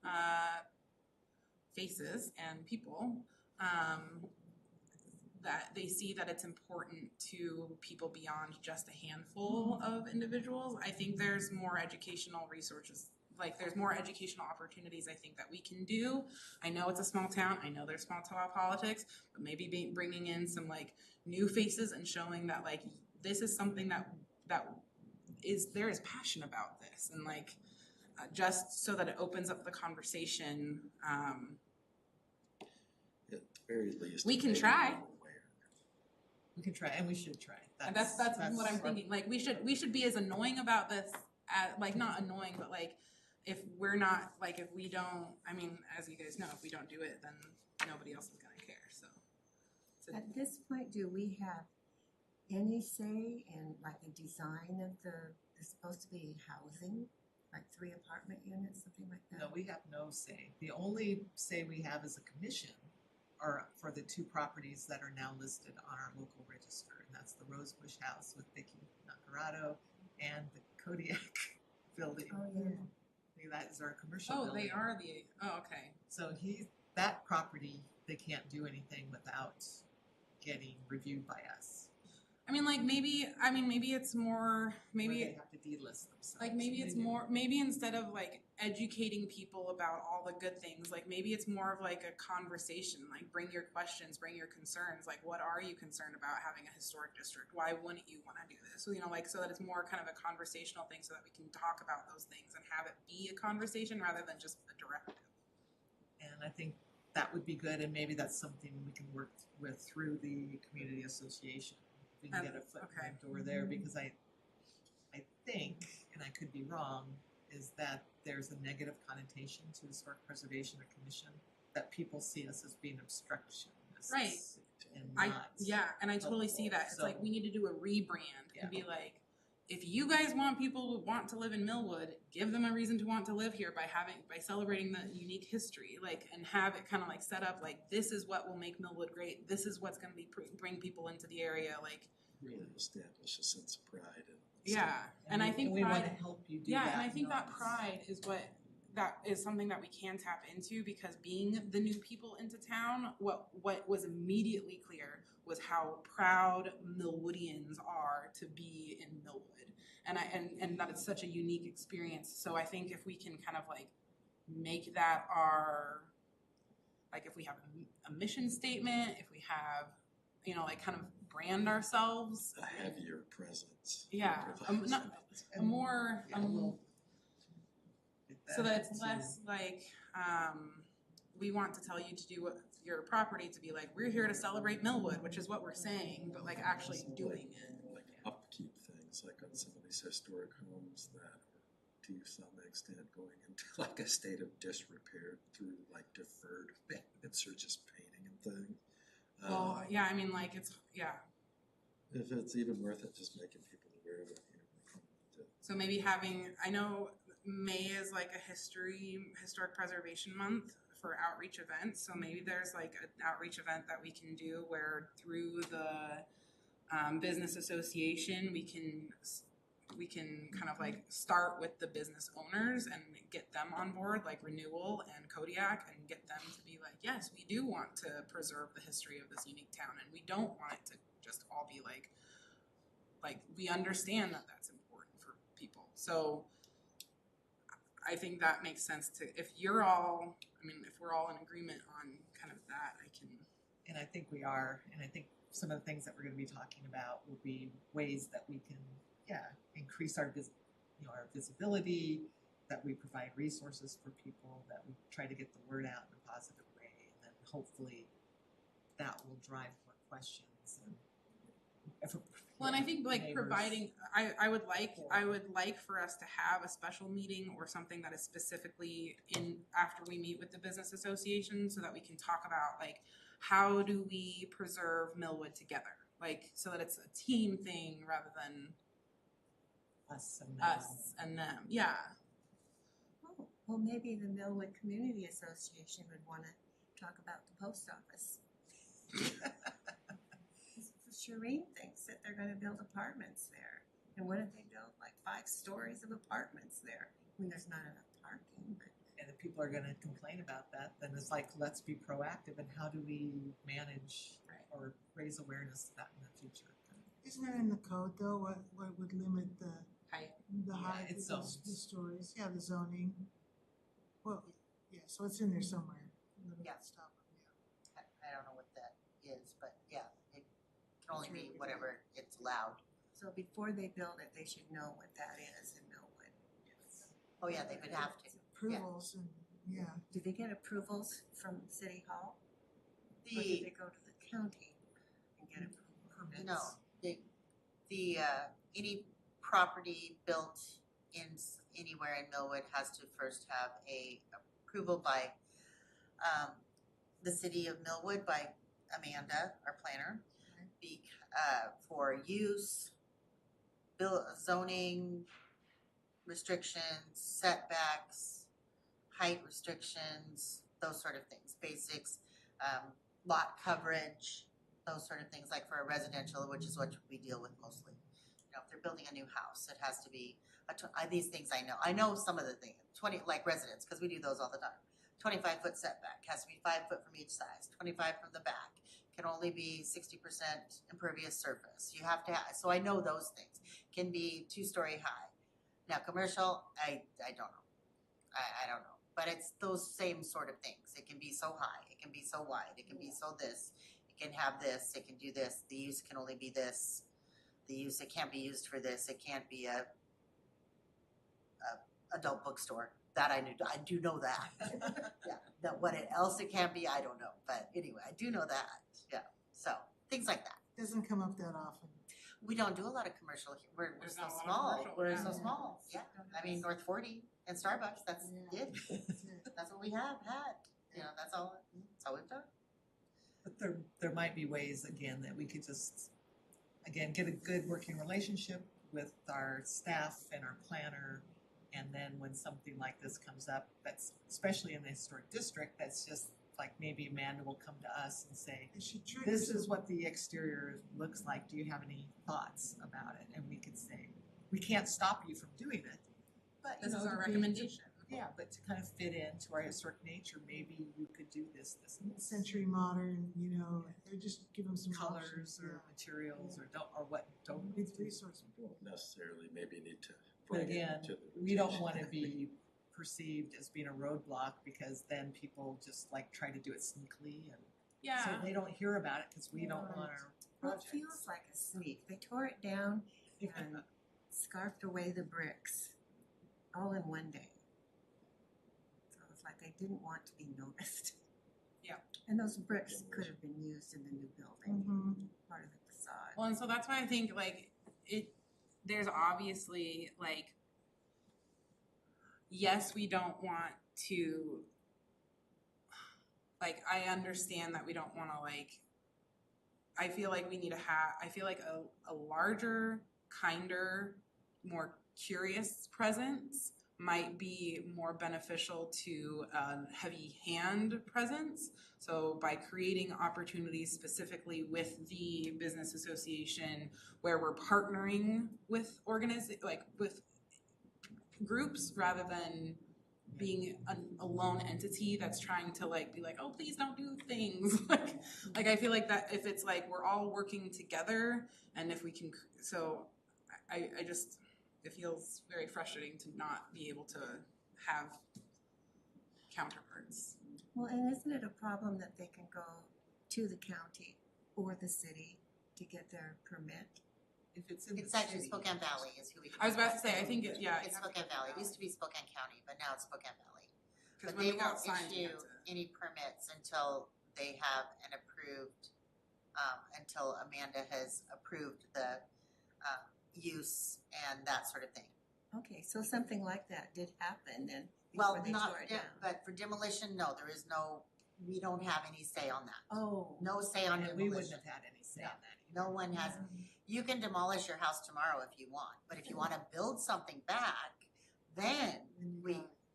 faces and people that they see that it's important to people beyond just a handful of individuals. I think there's more educational resources. Like there's more educational opportunities I think that we can do. I know it's a small town. I know there's small town politics, but maybe bringing in some like new faces and showing that like this is something that there is passion about this, and like just so that it opens up the conversation. At the very least. We can make try. people aware. We can try, and we should try. And that's what I'm our- thinking. Like we should be as annoying about this as like not annoying, but like if we're not like if we don't. I mean, as you guys know, if we don't do it, then nobody else is gonna care. So. At this point, do we have any say in like the design of it's supposed to be housing, like 3 apartment units, something like that? No, we have no say. The only say we have as a commission are for the 2 properties that are now listed on our local register, and that's the Rosebush House with Vicky Nacarado and the Kodiak building. Oh, yeah. That is our commercial Oh, building. they are the. Oh, okay. So that property, they can't do anything without getting reviewed by us. I mean, maybe it's more. Or Maybe they have to delist themselves. like maybe it's more. Maybe instead of like educating people about all the good things, like maybe it's more of like a conversation. Like bring your questions, bring your concerns. Like what are you concerned about having a historic district? Why wouldn't you want to do this? So like so that it's more kind of a conversational thing, so that we can talk about those things and have it be a conversation rather than just a directive. And I think that would be good, and maybe that's something we can work with through the community association. We can get a foot in the door there, because I think, and I could be wrong, is that there's a negative connotation to Historic Preservation Commission, that people see us as being obstructionists. Right. And I not. and I totally see that. It's So- like we need to do a rebrand Yeah. and be like, if you guys want people who want to live in Millwood, give them a reason to want to live here by celebrating the unique history, like, and have it kind of like set up like this is what will make Millwood great. This is what's going to bring people into the area, like Really establish a sense of pride in. yeah. And I think we want pride. to help you do Yeah, that. and I think that not- pride is something that we can tap into, because being the new people into town, what was immediately clear was how proud Millwoodians are to be in Millwood, and that it's such a unique experience. So I think if we can kind of like make that if we have a mission statement, if we have like kind of brand ourselves, A heavier presence. yeah, a more Yeah, we'll get so that it's to- less like we want to tell you to do what your property to be like we're here to celebrate Millwood, which is what we're saying, but like actually doing it. Like upkeep things, like on some of these historic homes that are to some extent going into like a state of disrepair through like deferred maintenance or just painting and things. Well, yeah, I mean like it's If it's even worth it, just making people aware of it. so maybe I know May is like a historic preservation month for outreach events, so maybe there's like an outreach event that we can do where through the business association we can kind of like start with the business owners and get them on board, like Renewal and Kodiak, and get them to be like, yes, we do want to preserve the history of this unique town, and we don't want it to just all be like we understand that that's important for people. So I think that makes sense if we're all in agreement on kind of that, And I think we are, and I think some of the things that we're going to be talking about will be ways that we can, increase our visibility, that we provide resources for people, that we try to get the word out in a positive way, and then hopefully that will drive more questions. and I think like neighbors. providing, I would like for us to have a special meeting or something that is specifically after we meet with the business association, so that we can talk about like how do we preserve Millwood together? like, so that it's a team thing rather than Us and them. us and them, yeah. Oh, well, maybe the Millwood Community Association would wanna talk about the post office. Shireen thinks that they're gonna build apartments there. And what if they build like 5 stories of apartments there? I mean, there's not enough parking, but And if people are gonna complain about that, then it's like, let's be proactive and how do we manage Right. or raise awareness of that in the future? Isn't it in the code though, what would limit the Height. the Yeah, height it's of zones. the stories? Yeah, the zoning. Well, yeah, so it's in there somewhere. Limited Yeah. stuff, yeah. I don't know what that is, but yeah, it can only be whatever it's allowed. so before they build it, they should know what that is in Millwood. Oh, yeah, they would have to. Approvals and, yeah. Do they get approvals from City Hall? Or do The, they go to the county and get permits? no, the, any property built anywhere in Millwood has to first have a approval by, the city of Millwood, by Amanda, our planner, for use, zoning restrictions, setbacks, height restrictions, those sort of things, basics, lot coverage, those sort of things, like for a residential, which is what we deal with mostly. You know, if they're building a new house, it has to be, these things I know some of the things, like residents, because we do those all the time. 25-foot setback, has to be 5 foot from each side, 25 from the back, can only be 60% impervious surface. You have to have, so I know those things, can be 2-story high. Now, commercial, I don't know. I don't know, but it's those same sort of things. It can be so high, it can be so wide, it can be so this, it can have this, it can do this, the use can only be this, the use, it can't be used for this, it can't be a adult bookstore. That I do know that. Yeah, that what else it can't be, I don't know, but anyway, I do know that, yeah, so, things like that. Doesn't come up that often. We don't do a lot of commercial here, we're There's so not a lot of small, commercial, we're yeah. so small, yeah. I mean, North 40 and Starbucks, that's Yeah. it, That's it. that's what we have had, you know, that's all we've done. But there might be ways, again, that we could just, again, get a good working relationship with our staff and our planner. And then when something like this comes up, that's especially in the historic district, that's just like maybe Amanda will come to us and say, It should trigger this is some- what the exterior looks like. Do you have any thoughts about it? And we could say, we can't stop you from doing it. But you This is know, our to be- recommendation. Yeah, but to kind of fit into our historic nature, maybe you could do this, this. Century modern, you know, or just give them some Colors options, or materials or don't. It's resource. We don't necessarily maybe need to But bring it again, to the we don't rotation. wanna be perceived as being a roadblock because then people just like try to do it sneakily and so Yeah, they don't hear about it because we don't want our Well, it projects. feels like a sneak. They tore it down and scarfed away the bricks all in one day. So it's like they didn't want to be noticed. Yeah. And those bricks could have been used in the new building, Mhm. part of the facade. well, and so that's why I think like there's obviously like, yes, we don't want to, like, I understand that we don't wanna like, I feel like we need to I feel like a larger, kinder, more curious presence might be more beneficial to a heavy hand presence. So by creating opportunities specifically with the business association where we're partnering with with groups rather than being a lone entity that's trying to like be like, oh, please don't do things. like I feel like that if it's like we're all working together and if we can, so I just, it feels very frustrating to not be able to have counterparts. Well, and isn't it a problem that they can go to the county or the city to get their permit? If it's in the It's actually city. Spokane Valley is who we. I was about to say, I think it, yeah. It's Spokane Valley, it used to be Spokane County, but now it's Spokane Valley. Because But when they we got won't signed, we issue had to- any permits until they have an approved, until Amanda has approved the, use and that sort of thing. Okay, so something like that did happen then Well, before they not, tore it down. but for demolition, no, we don't have any say on that. Oh, No say on And we demolition. wouldn't have had any say in that No one has, you can demolish your house tomorrow if you want, but if you wanna build something back, then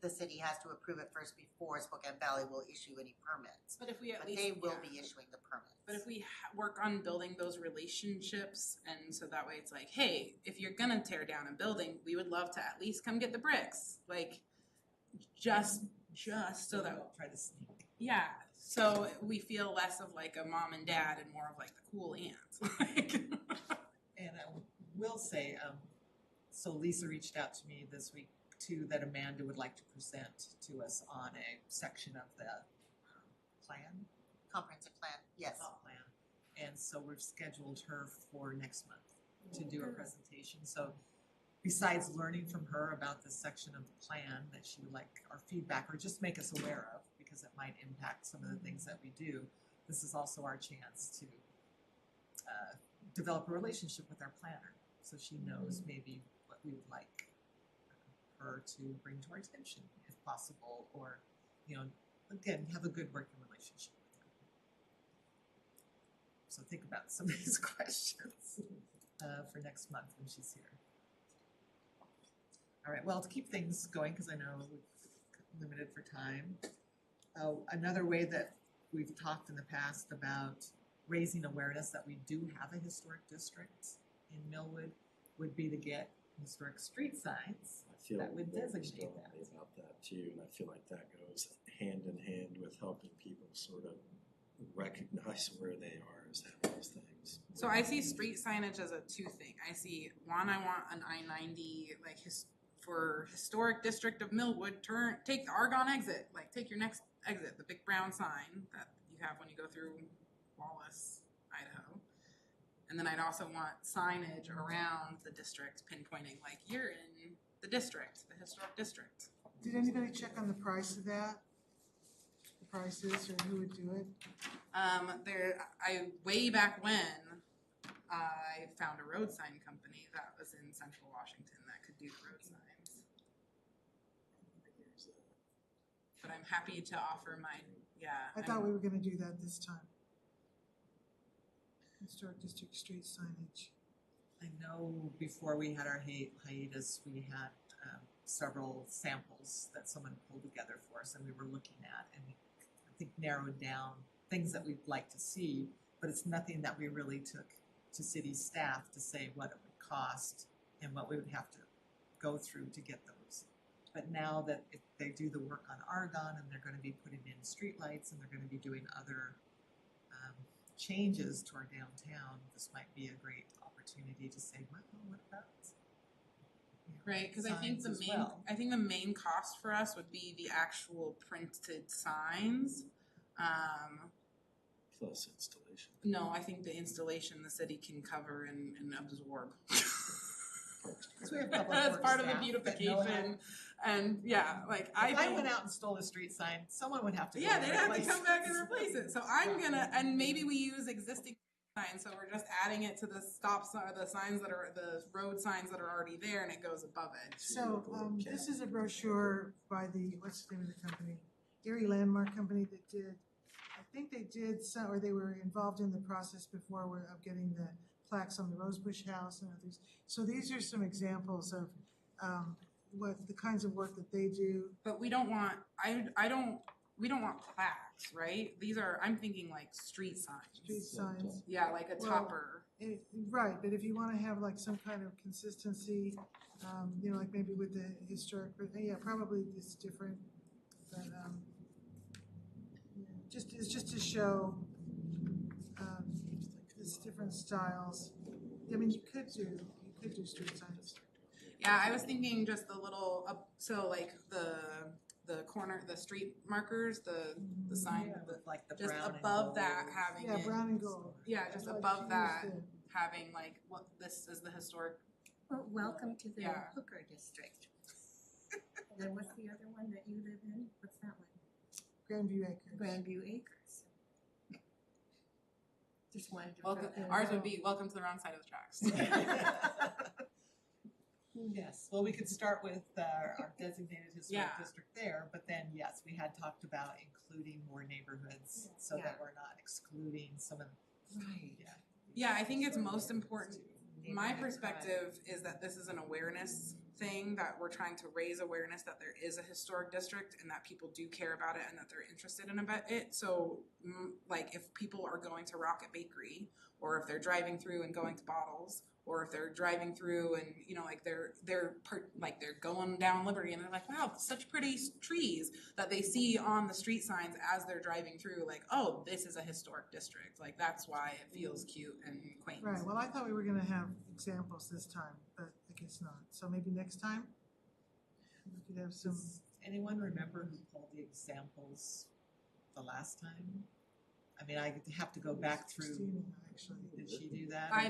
the city has to approve it first before Spokane Valley will issue any permits. But if we at But least they will yeah. be issuing the permits. But if we work on building those relationships, and so that way it's like, hey, if you're gonna tear down a building, we would love to at least come get the bricks, like just so that Don't try to sneak. yeah, so we feel less of like a mom and dad and more of like the cool aunts. Like, And I will say, so Lisa reached out to me this week too, that Amanda would like to present to us on a section of the plan, Comprehensive plan, yes. comp plan. And so we've scheduled her for next month to do a presentation. So besides learning from her about this section of the plan that she would like our feedback or just make us aware of, because it might impact some of the things that we do, this is also our chance to develop a relationship with our planner, so she knows maybe what we would like her to bring to our attention if possible, or, you know, again, have a good working relationship with her. So think about some of these questions for next month when she's here. All right, well, to keep things going, because I know we're limited for time, another way that we've talked in the past about raising awareness that we do have a historic district in Millwood would be to get historic street signs I feel that would very designate strongly that. about that too, and I feel like that goes hand in hand with helping people sort of recognize where they are as having those things. so I see street signage as a two thing. I see one, I want an I-90 like for historic district of Millwood, take the Argonne exit, like take your next exit, the big brown sign that you have when you go through Wallace, Idaho. And then I'd also want signage around the district pinpointing like you're in the district, the historic district. Did anybody check on the price of that? The prices, or who would do it? Way back when, I found a road sign company that was in Central Washington that could do the road signs. But I'm happy to offer my, I thought we were gonna do that this time. Historic district street signage. I know before we had our hiatus, we had several samples that someone pulled together for us and we were looking at, and we, I think, narrowed down things that we'd like to see, but it's nothing that we really took to city staff to say what it would cost and what we would have to go through to get those. But now that if they do the work on Argonne and they're going to be putting in streetlights and they're going to be doing other changes to our downtown, this might be a great opportunity to say, well, what about, you know, right, because I think signs as well? the main cost for us would be the actual printed signs. Plus installation. No, I think the installation the city can cover and absorb. Because we have public That's works part of the staff that know how- beautification, and yeah, like If I think- went out and stole a street sign, someone would have to go Yeah, and they'd have to replace come back and it. replace it. So I'm gonna, and maybe we use existing signs, so we're just adding it to the the signs that are, the road signs that are already there, and it goes above it. So, this is a brochure by the, what's the name of the company? Erie Landmark Company that did, I think they did some, or they were involved in the process before of getting the plaques on the Rosebush House and others. So these are some examples of, what the kinds of work that they do. But we don't want, we don't want plaques, right? These are, I'm thinking like street signs. Street signs. Yeah, like a Well, topper. Right, but if you wanna have like some kind of consistency, you know, like maybe with the historic, yeah, probably it's different. But, it's just to show, it's different styles. I mean, you could do street signs. Yeah, I was thinking just the little, so like the corner, the street markers, the sign, Yeah, with like the just brown and above gold. that having Yeah, it. brown and gold. Yeah, just Like above she that, used to- having like, what, this is the historic, Well, welcome to the Yeah. Hooker District. And then what's the other one that you live in? What's that one? Grandview Acres. Grandview Acres. Just wanted to. welcome, throw that ours out. would be welcome to the wrong side of the tracks. Yes, well, we could start with our designated historic Yeah. district there, but then, yes, we had talked about including more neighborhoods so Yeah. that we're not excluding some of, Right. yeah. Yeah, I think it's most important. They My might have perspective is that this is an awareness thing, that we're trying to raise awareness that there is a historic district and that people do care about it and that they're interested in it. So, like, if people are going to Rocket Bakery, or if they're driving through and going to Bottles, or if they're driving through and, you know, like they're going down Liberty and they're like, wow, such pretty trees, that they see on the street signs as they're driving through, like, oh, this is a historic district. Like, that's why it feels cute and quaint. Right, well, I thought we were gonna have examples this time, but I guess not. So maybe next time? We could have some, Does anyone remember who pulled the examples the last time? I mean, I have to go back through, Christina, actually. did she do that? I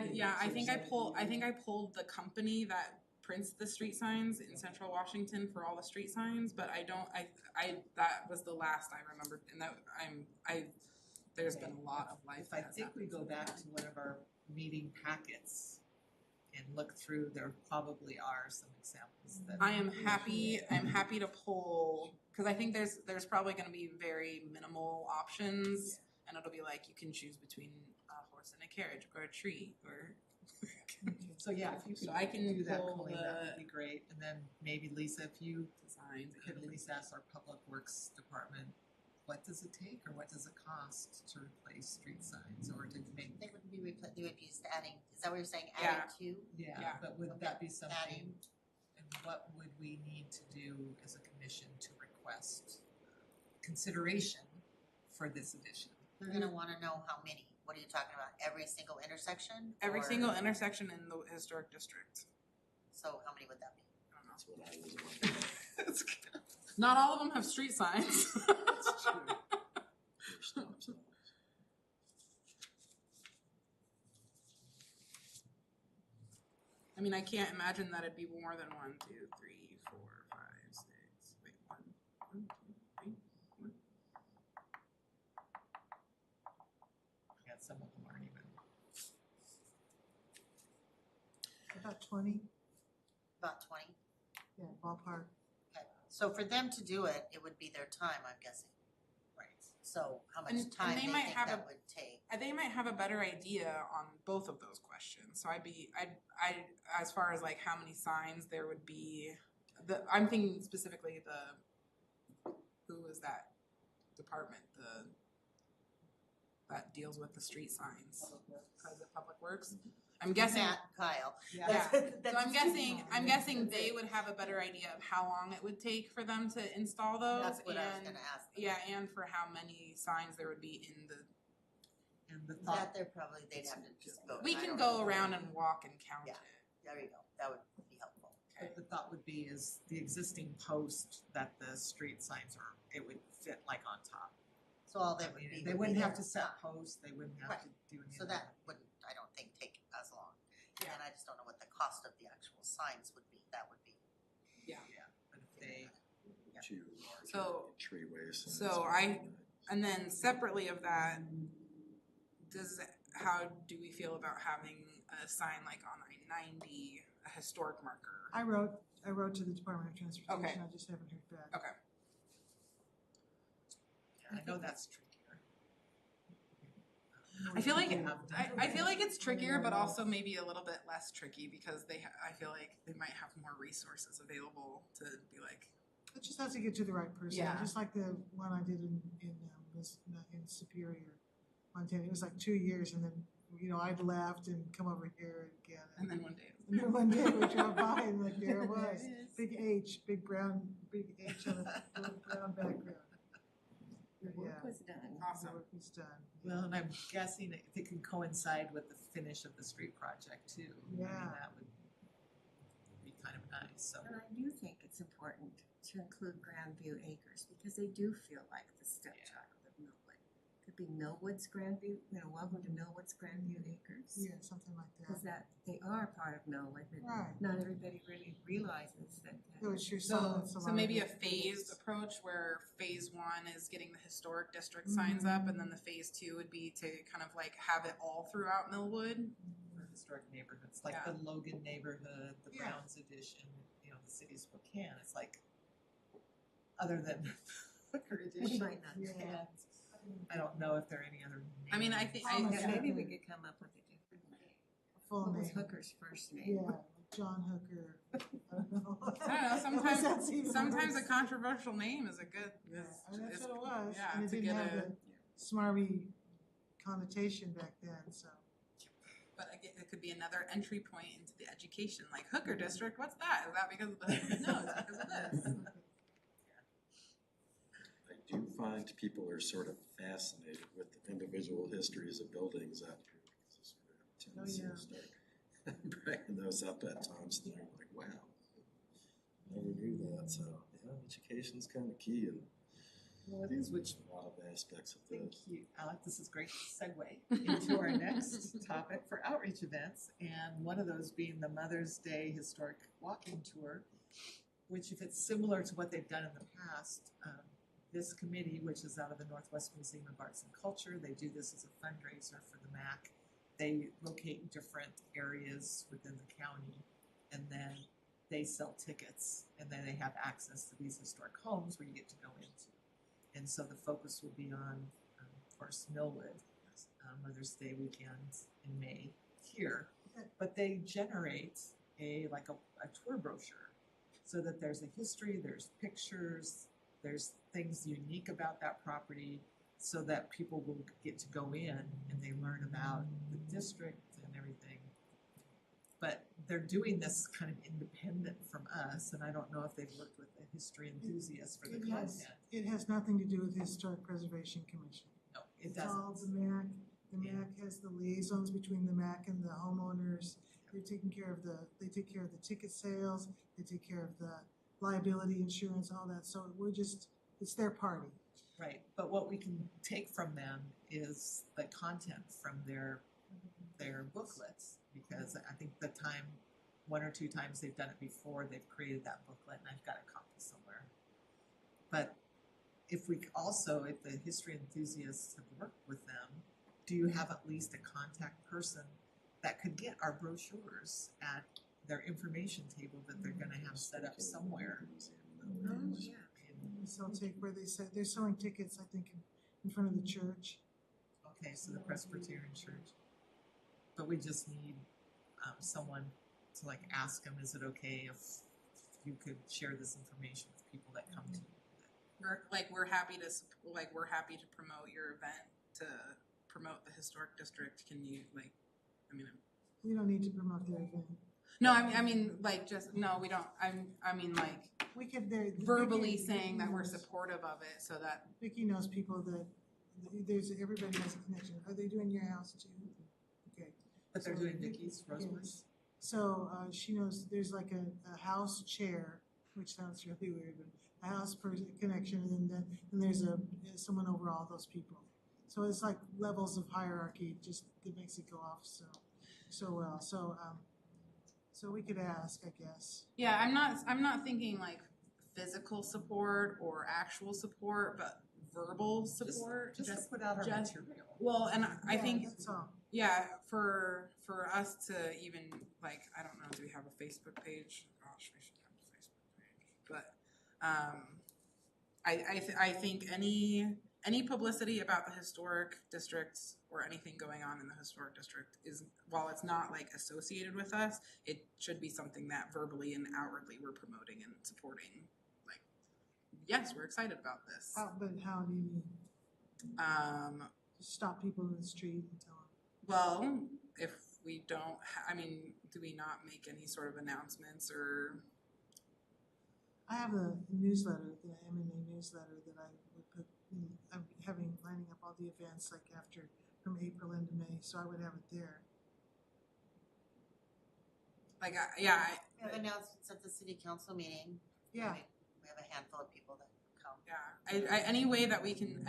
think I pulled the company that prints the street signs in Central Washington for all the street signs, but that was the last I remembered, and there's been a lot of life. If I think we go back to one of our meeting packets and look through, there probably are some examples that. I'm happy to pull, because I think there's probably gonna be very minimal options, and it'll be like, you can choose between a horse and a carriage, or a tree, or. So yeah, if you could So I can do that, pull Colleen, that would the be great. And then maybe Lisa, if you designs. could at least ask our public works department, what does it take or what does it cost to replace street signs or to make? They wouldn't be they would be just adding, is that what you're saying, Yeah. adding to? Yeah, Yeah. but would that be something, Adding. and what would we need to do as a commission to request consideration for this addition? They're gonna wanna know how many, what are you talking about, every single intersection? Every Or- single intersection in the historic district. So how many would that be? I don't know. That's what I was wondering. Not all of them have street signs. That's true. There's stop signs. I mean, I can't imagine that it'd be more than 1, 2, 3, 4, 5, 6. Wait, 1, 2, 3, 4. Yeah, some of them aren't even. about 20, About 20? yeah, ballpark. Okay, so for them to do it, it would be their time, I'm guessing. Right. So how much And time they they might think have that a- would take? They might have a better idea on both of those questions. So I as far as like how many signs there would be, I'm thinking specifically who was that department, that deals with the street signs? Is it Public Works? I'm guessing. Matt, Kyle. Yeah. Yeah. That's So I'm too guessing long. they would have a better idea of how long it would take for them to install those, That's what I was and gonna ask. them. yeah, and for how many signs there would be in the. And the thought, That they're probably, they'd have to just go. We I can don't go know. around and walk and count Yeah. it. There you go, that would be helpful. but the thought would be is the existing post that the street signs are, it would fit like on top. So all I that would mean, be. they would wouldn't be have their to set time. posts, they wouldn't have Right. to do any So of that wouldn't, I don't think, take as long. Yeah. And I just don't know what the cost of the actual signs would be, that would be. Yeah, but if they, Two large So- treeway signs. so And then separately of that, how do we feel about having a sign like on I-90, a historic marker? I wrote to the Department of Transportation, Okay. I just haven't heard back. Okay. I know that's trickier. I feel like Yeah. I feel like it's trickier, but also maybe a little bit less tricky because I feel like they might have more resources available to be like. It just has to get to the right person, Yeah. just like the one I did in Superior, Montana. It was like 2 years, and then I'd left and come over here again. And then one day. And then one day we drove by and like there it was, There it is. big H, big H on a little brown background. The work Yeah. was done. The Awesome. work was done. Well, and I'm guessing if it can coincide with the finish of the street project too. I mean, Yeah. that would be kind of nice, so. And I do think it's important to include Grandview Acres because they do feel like the stepchild of Millwood. Could be Millwood's Grandview, welcome to Millwood's Grandview Acres. Yeah, something like Because that. they are part of Millwood, but Right. not everybody really realizes that. It was your So son. maybe a phased approach where phase 1 is getting the historic district signs up, and then the phase 2 would be to kind of like have it all throughout Millwood. For historic neighborhoods, like the Logan neighborhood, the Yeah. Browns edition, the city of Spokane, it's like, other than Hooker We edition. might not. Yeah. I don't know if there are any other names. I mean, I think Almost Yeah, maybe we could come up with a different. full What was name. Hooker's first Yeah, name? like John Hooker. I don't know. I don't know, Unless that's even sometimes a worse. controversial name is a good, Yeah, is, I mean, that's is- what it was, yeah, and it to didn't get have a, the smarmy connotation back then, so. but it could be another entry point into the education, like Hooker District, what's that? Is that because of the, no, it's because of this. I do find people are sort of fascinated with the individual histories of buildings out here because they sort of have a tendency yeah. to start bringing those up at times and they're like, wow, never knew that. So, yeah, education's kind of key in Well, it is, which, a lot of aspects of thank this. you, Alec, this is great segue into our next topic for outreach events, and one of those being the Mother's Day Historic Walking Tour, which if it's similar to what they've done in the past, this committee, which is out of the Northwest Museum of Arts and Culture, they do this as a fundraiser for the MAC. They locate in different areas within the county, and then they sell tickets, and then they have access to these historic homes where you get to go into. And so the focus will be on, of course, Millwood, Mother's Day weekend in May here. But they generate a tour brochure so that there's a history, there's pictures, there's things unique about that property so that people will get to go in and they learn about the district and everything. But they're doing this kind of independent from us, and I don't know if they've worked with a history enthusiast for the content. It has nothing to do with the Historic Preservation Commission. No, it It's all doesn't. the MAC. The MAC has the liaisons between the MAC and the homeowners. They take care of the ticket sales, they take care of the liability insurance, all that. So it's their party. Right, but what we can take from them is the content from their booklets, because I think one or two times they've done it before, they've created that booklet, and I've got a copy somewhere. But if the history enthusiasts have worked with them, do you have at least a contact person that could get our brochures at their information table that they're gonna have set up somewhere? Oh, yeah. They're selling tickets, I think, in front of the church. Okay, so the Presbyterian Church. But we just need someone to ask them, is it okay if you could share this information with people that come to you? We're happy to promote your event, to promote the historic district. Can you We don't need to promote their event. no, we don't. We could, Verbally saying that we're supportive of it so that, Vicky knows people that, everybody has a connection. Are they doing your house too? Okay. But they're So doing Vicky- Vicky's, Rosemary's? yes. So, she knows there's like a house chair, which sounds really weird, but a house connection, and then there's someone over all those people. So it's like levels of hierarchy, just that makes it go off so well. So we could ask, I guess. yeah, I'm not thinking physical support or actual support, but verbal support. Just to put out our just- material. Well, and I Yeah, think that's all. yeah, for us to even I don't know, do we have a Facebook page? Gosh, we should have a Facebook page. But I think any publicity about the historic districts or anything going on in the historic district is, while it's not associated with us, it should be something that verbally and outwardly we're promoting and supporting. Yes, we're excited about this. But how do you mean? Just stop people in the street and tell them? Well, if we don't, do we not make any sort of announcements or? I have a newsletter, the MMA newsletter that I would put in, I'm lining up all the events from April into May, so I would have it there. We have announcements at the city council meeting. Yeah, We have a handful of people that come. Yeah, any way that we can,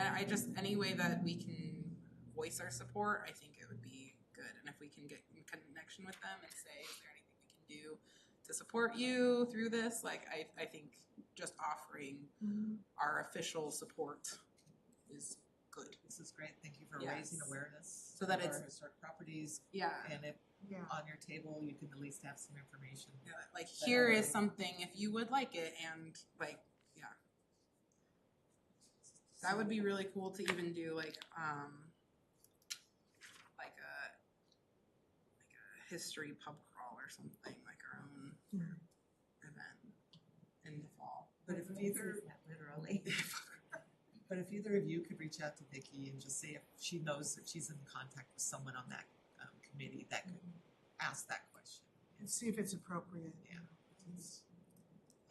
any way that we can voice our support, I think it would be good. And if we can get in connection with them and say, is there anything we can do to support you through this? I think just offering our official support is good. This is great. Thank you for Yes. raising awareness So that of it's- our historic properties. Yeah. And if yeah. on your table, you can at least have some information. Yeah, here is something if you would like it, and yeah. That would be really cool to even do history pub crawl or something, like our own Hmm. event in the fall. But if either, Not literally. but if either of you could reach out to Vicky and just see if she knows if she's in contact with someone on that committee that could ask that question. And see if it's appropriate. Yeah. It's-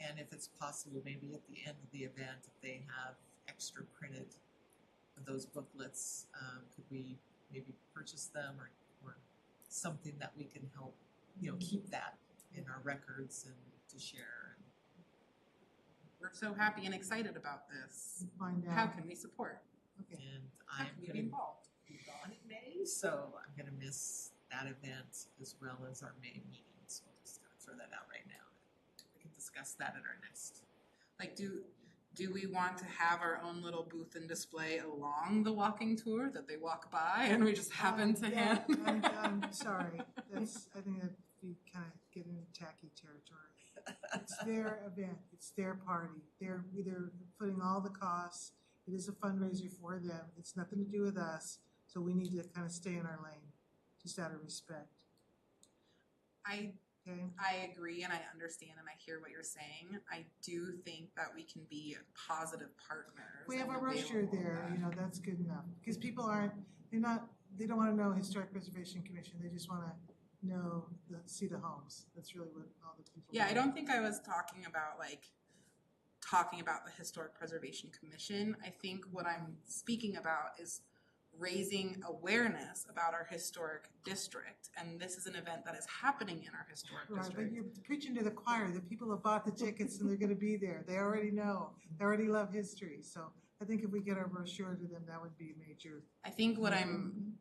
And if it's possible, maybe at the end of the event, if they have extra printed of those booklets, could we maybe purchase them or something that we can help, keep that in our records and to share. We're so happy and excited about this. Find out. How can we support? Okay. And How I'm can we be gonna involved? be gone in May, so I'm gonna miss that event as well as our May meeting. So I'm just gonna throw that out right now. We can discuss that at our next. Like, do we want to have our own little booth and display along the walking tour that they walk by and we just happen to Yeah, hand? I'm sorry. I think that'd be kind of getting into tacky territory. It's their event, it's their party. They're putting all the costs. It is a fundraiser for them. It's nothing to do with us. So we need to kind of stay in our lane, just out of respect. Okay? I agree and I understand and I hear what you're saying. I do think that we can be positive partners. We have and a brochure available there, that- that's good enough. Because people they don't want to know Historic Preservation Commission. They just want to see the homes. That's really what all the people. Yeah, I want. don't think I was talking about the Historic Preservation Commission. I think what I'm speaking about is raising awareness about our historic district. And this is an event that is happening in our historic Right, but district. you're preaching to the choir. The people have bought the tickets and they're going to be there. They already know. They already love history. So I think if we get our brochure to them, that would be a major I think what I'm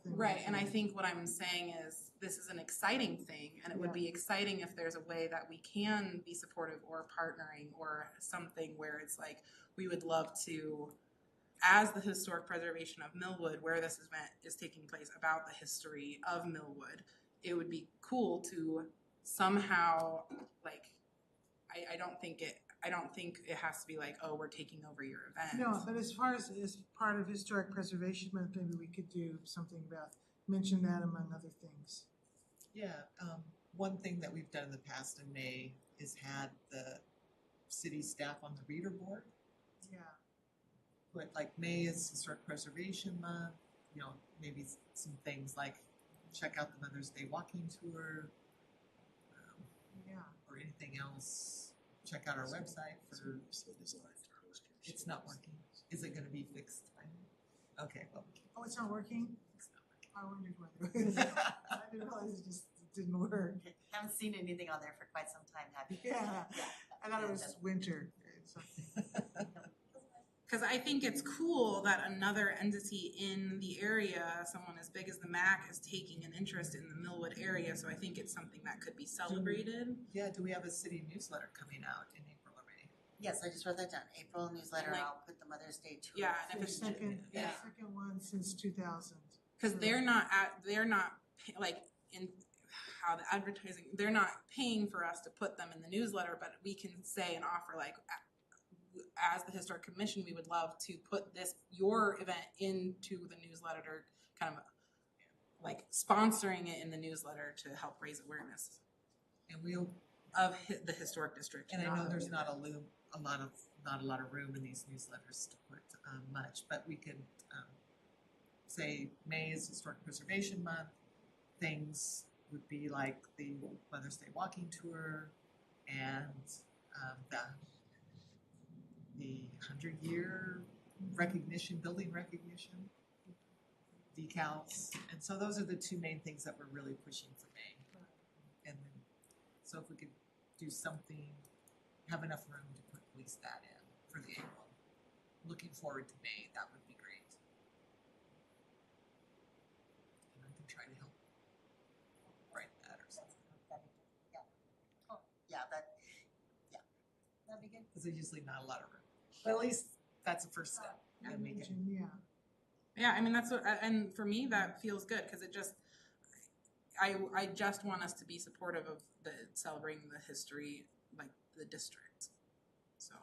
thing. right, and I think what I'm saying is this is an exciting thing, and it would be exciting if there's a way that we can be supportive or partnering or something where it's like we would love to, as the historic preservation of Millwood, where this event is taking place about the history of Millwood, it would be cool to somehow I don't think it has to be like, oh, we're taking over your event. No, but as far as part of Historic Preservation Month, maybe we could do something about, mention that among other things. Yeah, one thing that we've done in the past in May is had the city staff on the reader board. Yeah. But like May is Historic Preservation Month, maybe some things like check out the Mother's Day walking tour, Yeah. or anything else. Check out our website for. So designed to host your It's not shows. working. Is it going to be fixed? Okay, well. Oh, it's not working? It's not I wondered whether. I didn't realize it didn't work. Haven't seen anything on there for quite some time, have you? Yeah. Yeah. I thought it was winter. So, Because I think it's cool that another entity in the area, someone as big as the MAC, is taking an interest in the Millwood area. So I think it's something that could be celebrated. Yeah, do we have a city newsletter coming out in April or May? Yes, I just wrote that down. April newsletter, Like- I'll put the Mother's Day tour. Yeah, and the if it's second yeah. one since 2000. Because they're not in how the advertising, they're not paying for us to put them in the newsletter, but we can say and offer as the Historic Commission, we would love to put your event into the newsletter, kind of like sponsoring it in the newsletter to help raise awareness And we'll, of the historic district. and I know there's not a lot of room in these newsletters to put much, but we could say May is Historic Preservation Month. Things would be like the Mother's Day walking tour and the 100-year building recognition, decals. And so those are the two main things that we're really pushing for May. And then, so if we could do something, have enough room to put at least that in for the April. Looking forward to May, that would be great. And I can try to help write that or something. Yeah. Oh, that'd be good. Because there's usually not a lot of room. But at least that's a first step. I And we can, imagine, yeah. Yeah, I mean, that's what, and for me, that feels good, because it just, I just want us to be supportive of celebrating the history, like the district. So,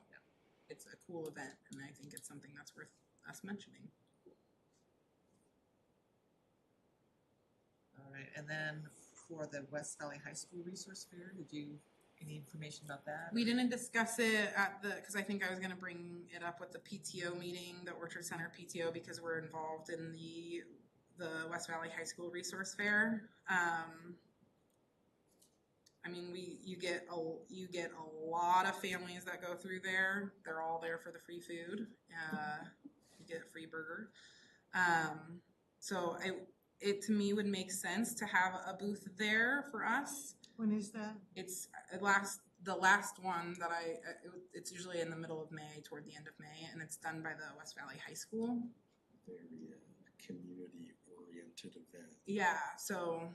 it's a cool event, and I think it's something that's worth us mentioning. all right, and then for the West Valley High School Resource Fair. Did you, any information about that? We didn't discuss it at the, because I think I was gonna bring it up with the PTO meeting, the Orchard Center PTO, because we're involved in the West Valley High School Resource Fair. I mean, you get a lot of families that go through there. They're all there for the free food. You get a free burger. So it to me would make sense to have a booth there for us. When is that? It's the last one that it's usually in the middle of May, toward the end of May, and it's done by the West Valley High School. Very community-oriented event. Yeah, so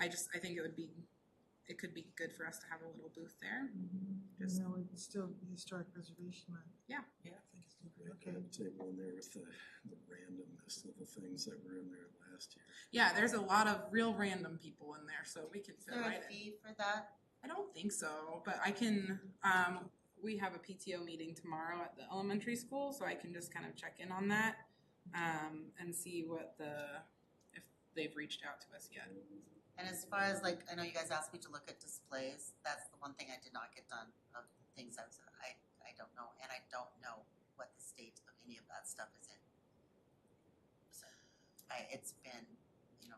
I think it could be good for us to have a little booth there. Just- No, it's still Historic Preservation Month. Yeah, I think it's good. I had a table in there with the randomness of the things that were in there last year. Yeah, there's a lot of real random people in there, so we can Is fit there right a in. fee for that? I don't think so, but I can, we have a PTO meeting tomorrow at the elementary school, so I can just kind of check in on that, and see if they've reached out to us yet. And as far as like, I know you guys asked me to look at displays, that's the one thing I did not get done of the things I don't know, and I don't know what the state of any of that stuff is in. So, it's been, there's been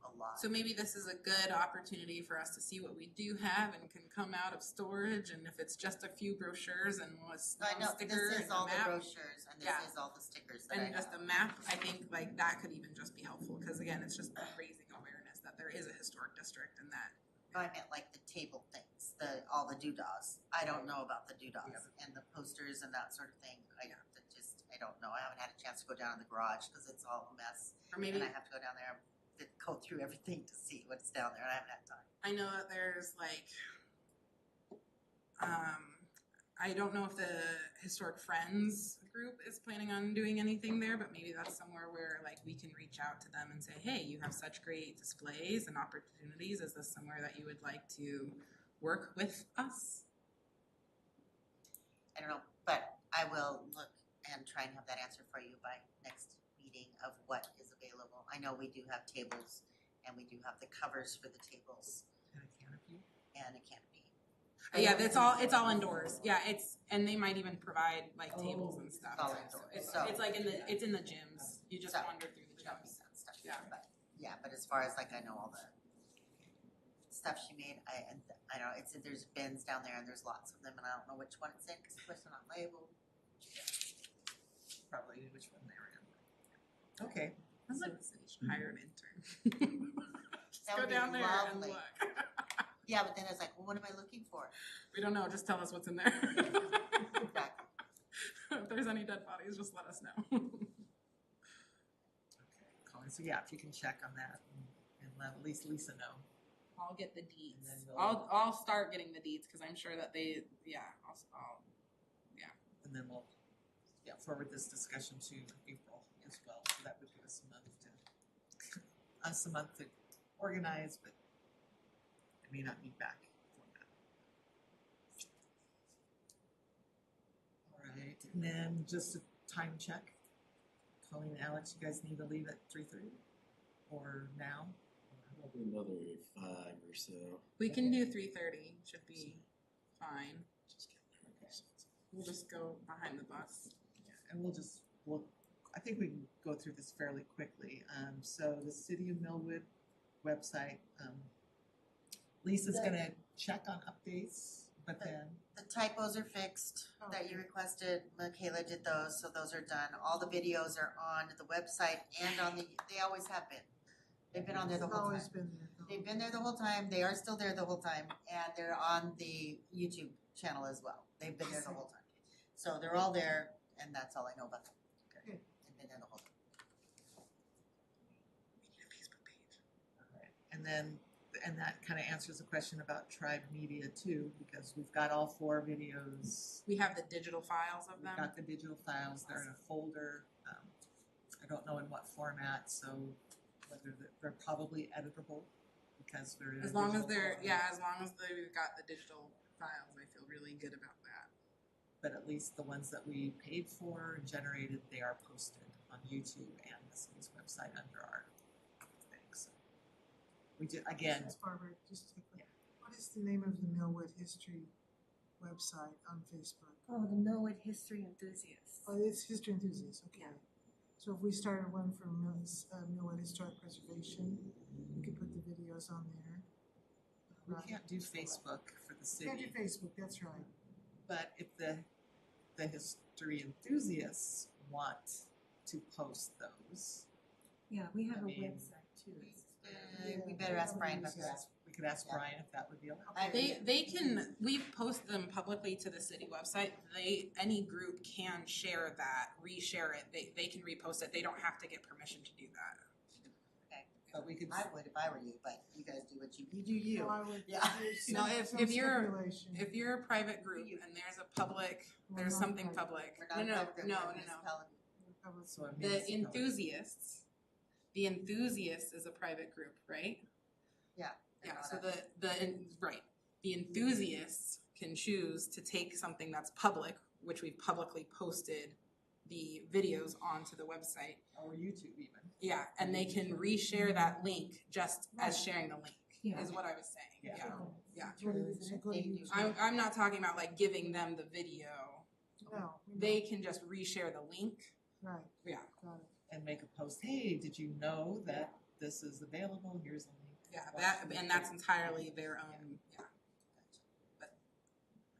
a lot. So maybe this is a good opportunity for us to see what we do have and can come out of storage, and if it's just a few brochures and one I know, sticker this and is a all the map. brochures, and this Yeah. is all the stickers that I And just a have. map, I think like that could even just be helpful, because again, it's just raising awareness that there is a historic district and that. No, I meant like the table things, all the doodahs. I don't know about the doodahs and the posters and that sort of thing. I don't know. I haven't had a chance to go down in the garage because it's all a mess. Or maybe, And I have to go down there and go through everything to see what's down there, and I haven't had time. I know that there's like, I don't know if the Historic Friends group is planning on doing anything there, but maybe that's somewhere where like we can reach out to them and say, hey, you have such great displays and opportunities. Is this somewhere that you would like to work with us? I don't know, but I will look and try and have that answer for you by next meeting of what is available. I know we do have tables, and we do have the covers for the tables And a canopy. and a canopy. Yeah, it's all indoors. Yeah, and they might even provide like tables and stuff. It's all So indoors. it's like it's in the gyms. You just So- wander through the gyms. Shops and stuff. Yeah. But as far as like, I know all the stuff she made, I know there's bins down there, and there's lots of them, and I don't know which one it's in because of course they're not labeled. Probably which one they were in. Okay, I was like, the city should hire an intern. Just That go would be down there and lovely. look. Yeah, but then I was like, well, what am I looking for? We don't know, just tell us what's in there. Exactly. If there's any dead bodies, just let us know. okay, Colin, so yeah, if you can check on that and let at least Lisa know. I'll get the deeds. And then we'll- I'll start getting the deeds because I'm sure that I'll And then we'll, forward this discussion to April as well, so that would give us a month to organize, but I may not be back for that. All right, and then just a time check. Colleen and Alex, you guys need to leave at 3:30 or now? Probably another 5 or so. We can do 3:30. Should be fine. Just get nervous. We'll just go behind the bus. And I think we can go through this fairly quickly. So the City of Millwood website, Lisa's gonna check on updates, but then, The typos are fixed that you requested. Michaela did those, so those are done. All the videos are on the website and they always have been. They've been on there the It's whole time. always been there. They've been there the whole time. They are still there the whole time, and they're on the YouTube channel as well. They've been there the whole time. So they're all there, and that's all I know about them. Okay. They've been there the whole time. We need a Facebook page. and that kind of answers the question about Tribe Media too, because we've got all 4 videos. We have the digital files of We've them. got the digital files, they're in a folder. I don't know in what format, so whether they're probably editable because they're in a As long as digital format. as long as they've got the digital files, I feel really good about that. But at least the ones that we paid for and generated, they are posted on YouTube and the city's website under our thing. So We did, again, It's Barbara, just a quick, what is the name of the Millwood History website on Facebook? Oh, the Millwood History Enthusiasts. Oh, it's History Enthusiasts, okay. Yeah. So if we started one for Millwood Historic Preservation, we could put the videos on there. we can't do Facebook for the Can't do city, Facebook, that's right. but if the history enthusiasts want to post those, Yeah, we have I a mean, website too. We better ask Brian about that. we could ask Yeah. Brian if that would be allowed. They can, we post them publicly to the city website. Any group can share that, reshare it. They can repost it. They don't have to get permission to do that. But we could, I would if I were you, but you guys do what you do you. So I would Yeah. do some- No, some if you're- stipulation. If you're a private group and there's a public, We're there's not something private. public. We're No, not a no, private group, no, we're a no, no. municipality. so a The municipality. the enthusiast is a private group, right? They're Yeah, not so a- right, the enthusiasts can choose to take something that's public, which we've publicly posted the videos onto the website. Or YouTube even. Yeah, and they can reshare that link just as sharing the link, Yeah. is what I was saying, Yeah. yeah. Yeah. So go to YouTube. I'm not talking about like giving them the video, No. they can just reshare the link, Right, yeah. got it. And make a post, hey, did you know that this is available, here's a link. Yeah, and that's entirely their own, yeah. But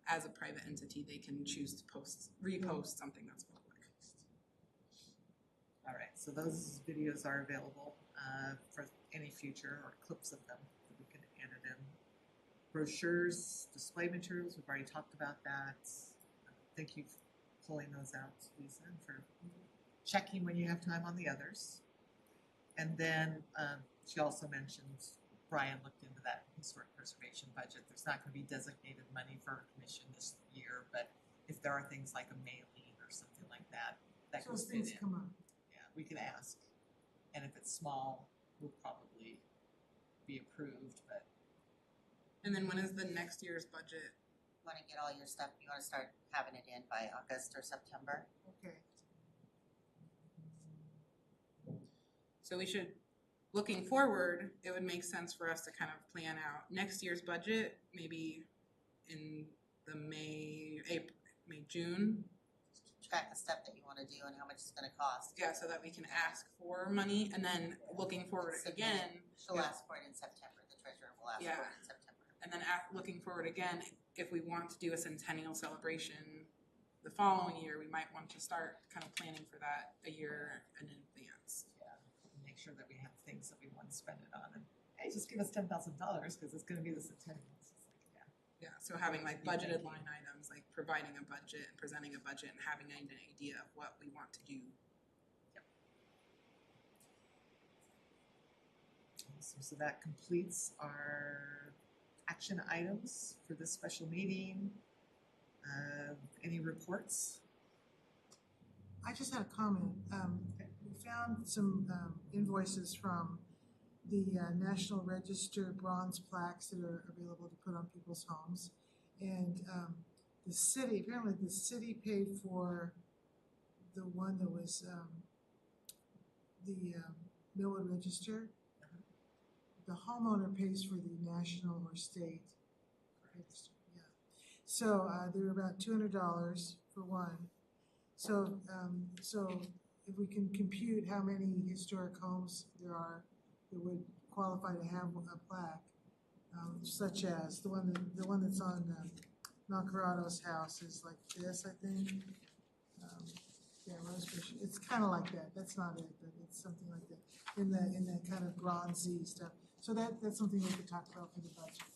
as a private entity, they can choose to repost something that's public. All right, so those videos are available for any future or clips of them that we can edit in. Brochures, display materials, we've already talked about that. Thank you for pulling those out, Lisa, and for checking when you have time on the others. And then she also mentioned Brian looked into that historic preservation budget. There's not going to be designated money for a commission this year, but if there are things like a mailing or something like that, that So could as fit things in. come up. Yeah, we could ask. And if it's small, we'll probably be approved, but And then when is the next year's budget? Wanna get all your stuff, you wanna start having it in by August or September? Okay. So we should, looking forward, it would make sense for us to kind of plan out next year's budget, maybe in the June. Track the stuff that you wanna do and how much it's gonna cost. Yeah, so that we can ask for money, and then looking forward again, She'll ask for it in September, the treasurer will ask for Yeah. it in September. and then looking forward again, if we want to do a centennial celebration the following year, we might want to start kind of planning for that a year in advance. make sure that we have things that we want to spend it on. And hey, just give us $10,000 because it's going to be the centennial. It's just like, yeah. Yeah, so having like budgeted line items, like providing a budget and presenting a budget and having an idea of what we want to do. So that completes our action items for this special meeting. Any reports? I just had a comment. We found some invoices from the National Register bronze plaques that are available to put on people's homes. And the city, apparently the city paid for the one that was the Millwood Register. The homeowner pays for the national or state register, yeah. So they were about $200 for one. So if we can compute how many historic homes there are that would qualify to have a plaque, such as the one that's on Nancarado's house is like this, I think. Yeah, Rosebush. It's kind of like that. That's not it, but it's something like that in that kind of bronzy stuff. So that's something we could talk about for the budget.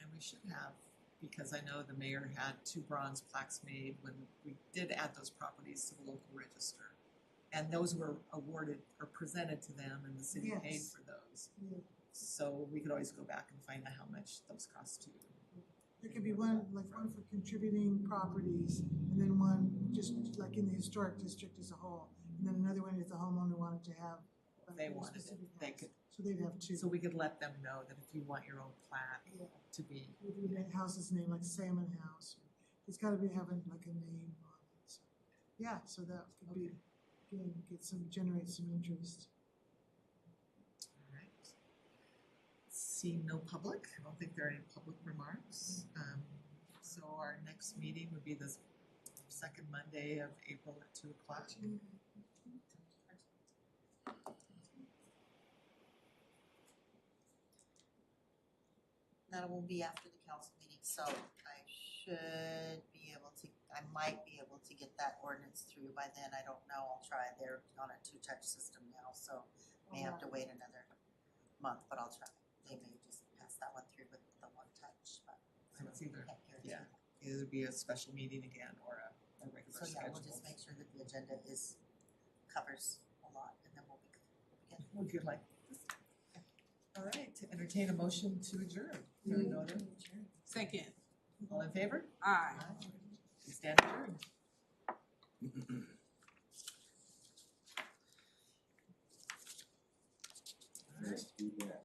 And we should have, because I know the mayor had 2 bronze plaques made when we did add those properties to the local register. And those were awarded or presented to them and the city paid Yes. for those. Yeah. So we could always go back and find out how much those cost too. There could be one for contributing properties, and then one just like in the historic district as a whole, and then another one if the homeowner wanted to have. They a wanted it, specific they house. could, So they'd have 2. so we could let them know that if you want your own plaque Yeah. to be, With the house's name, like Salmon House, it's gotta be having like a name on it, so. Yeah, so that could be, again, generate some interest. alright. Seeing no public, I don't think there are any public remarks. So our next meeting would be the second Monday of April at 2:00. That will be after the council meeting, so I should be able to, I might be able to get that ordinance through by then, I don't know, I'll try. They're on a two-touch system now, so may have to wait another month, but I'll try. They may just pass that one through with the one touch, but So it's either, can't guarantee yeah. that. It'll be a special meeting again or a regular So schedule. yeah, we'll just make sure that the agenda covers a lot, and then we'll be good. We'll get like this. All right, to entertain a motion to adjourn. Is there no other? Second, All in favor? aye. We stand adjourned. Nice to be back.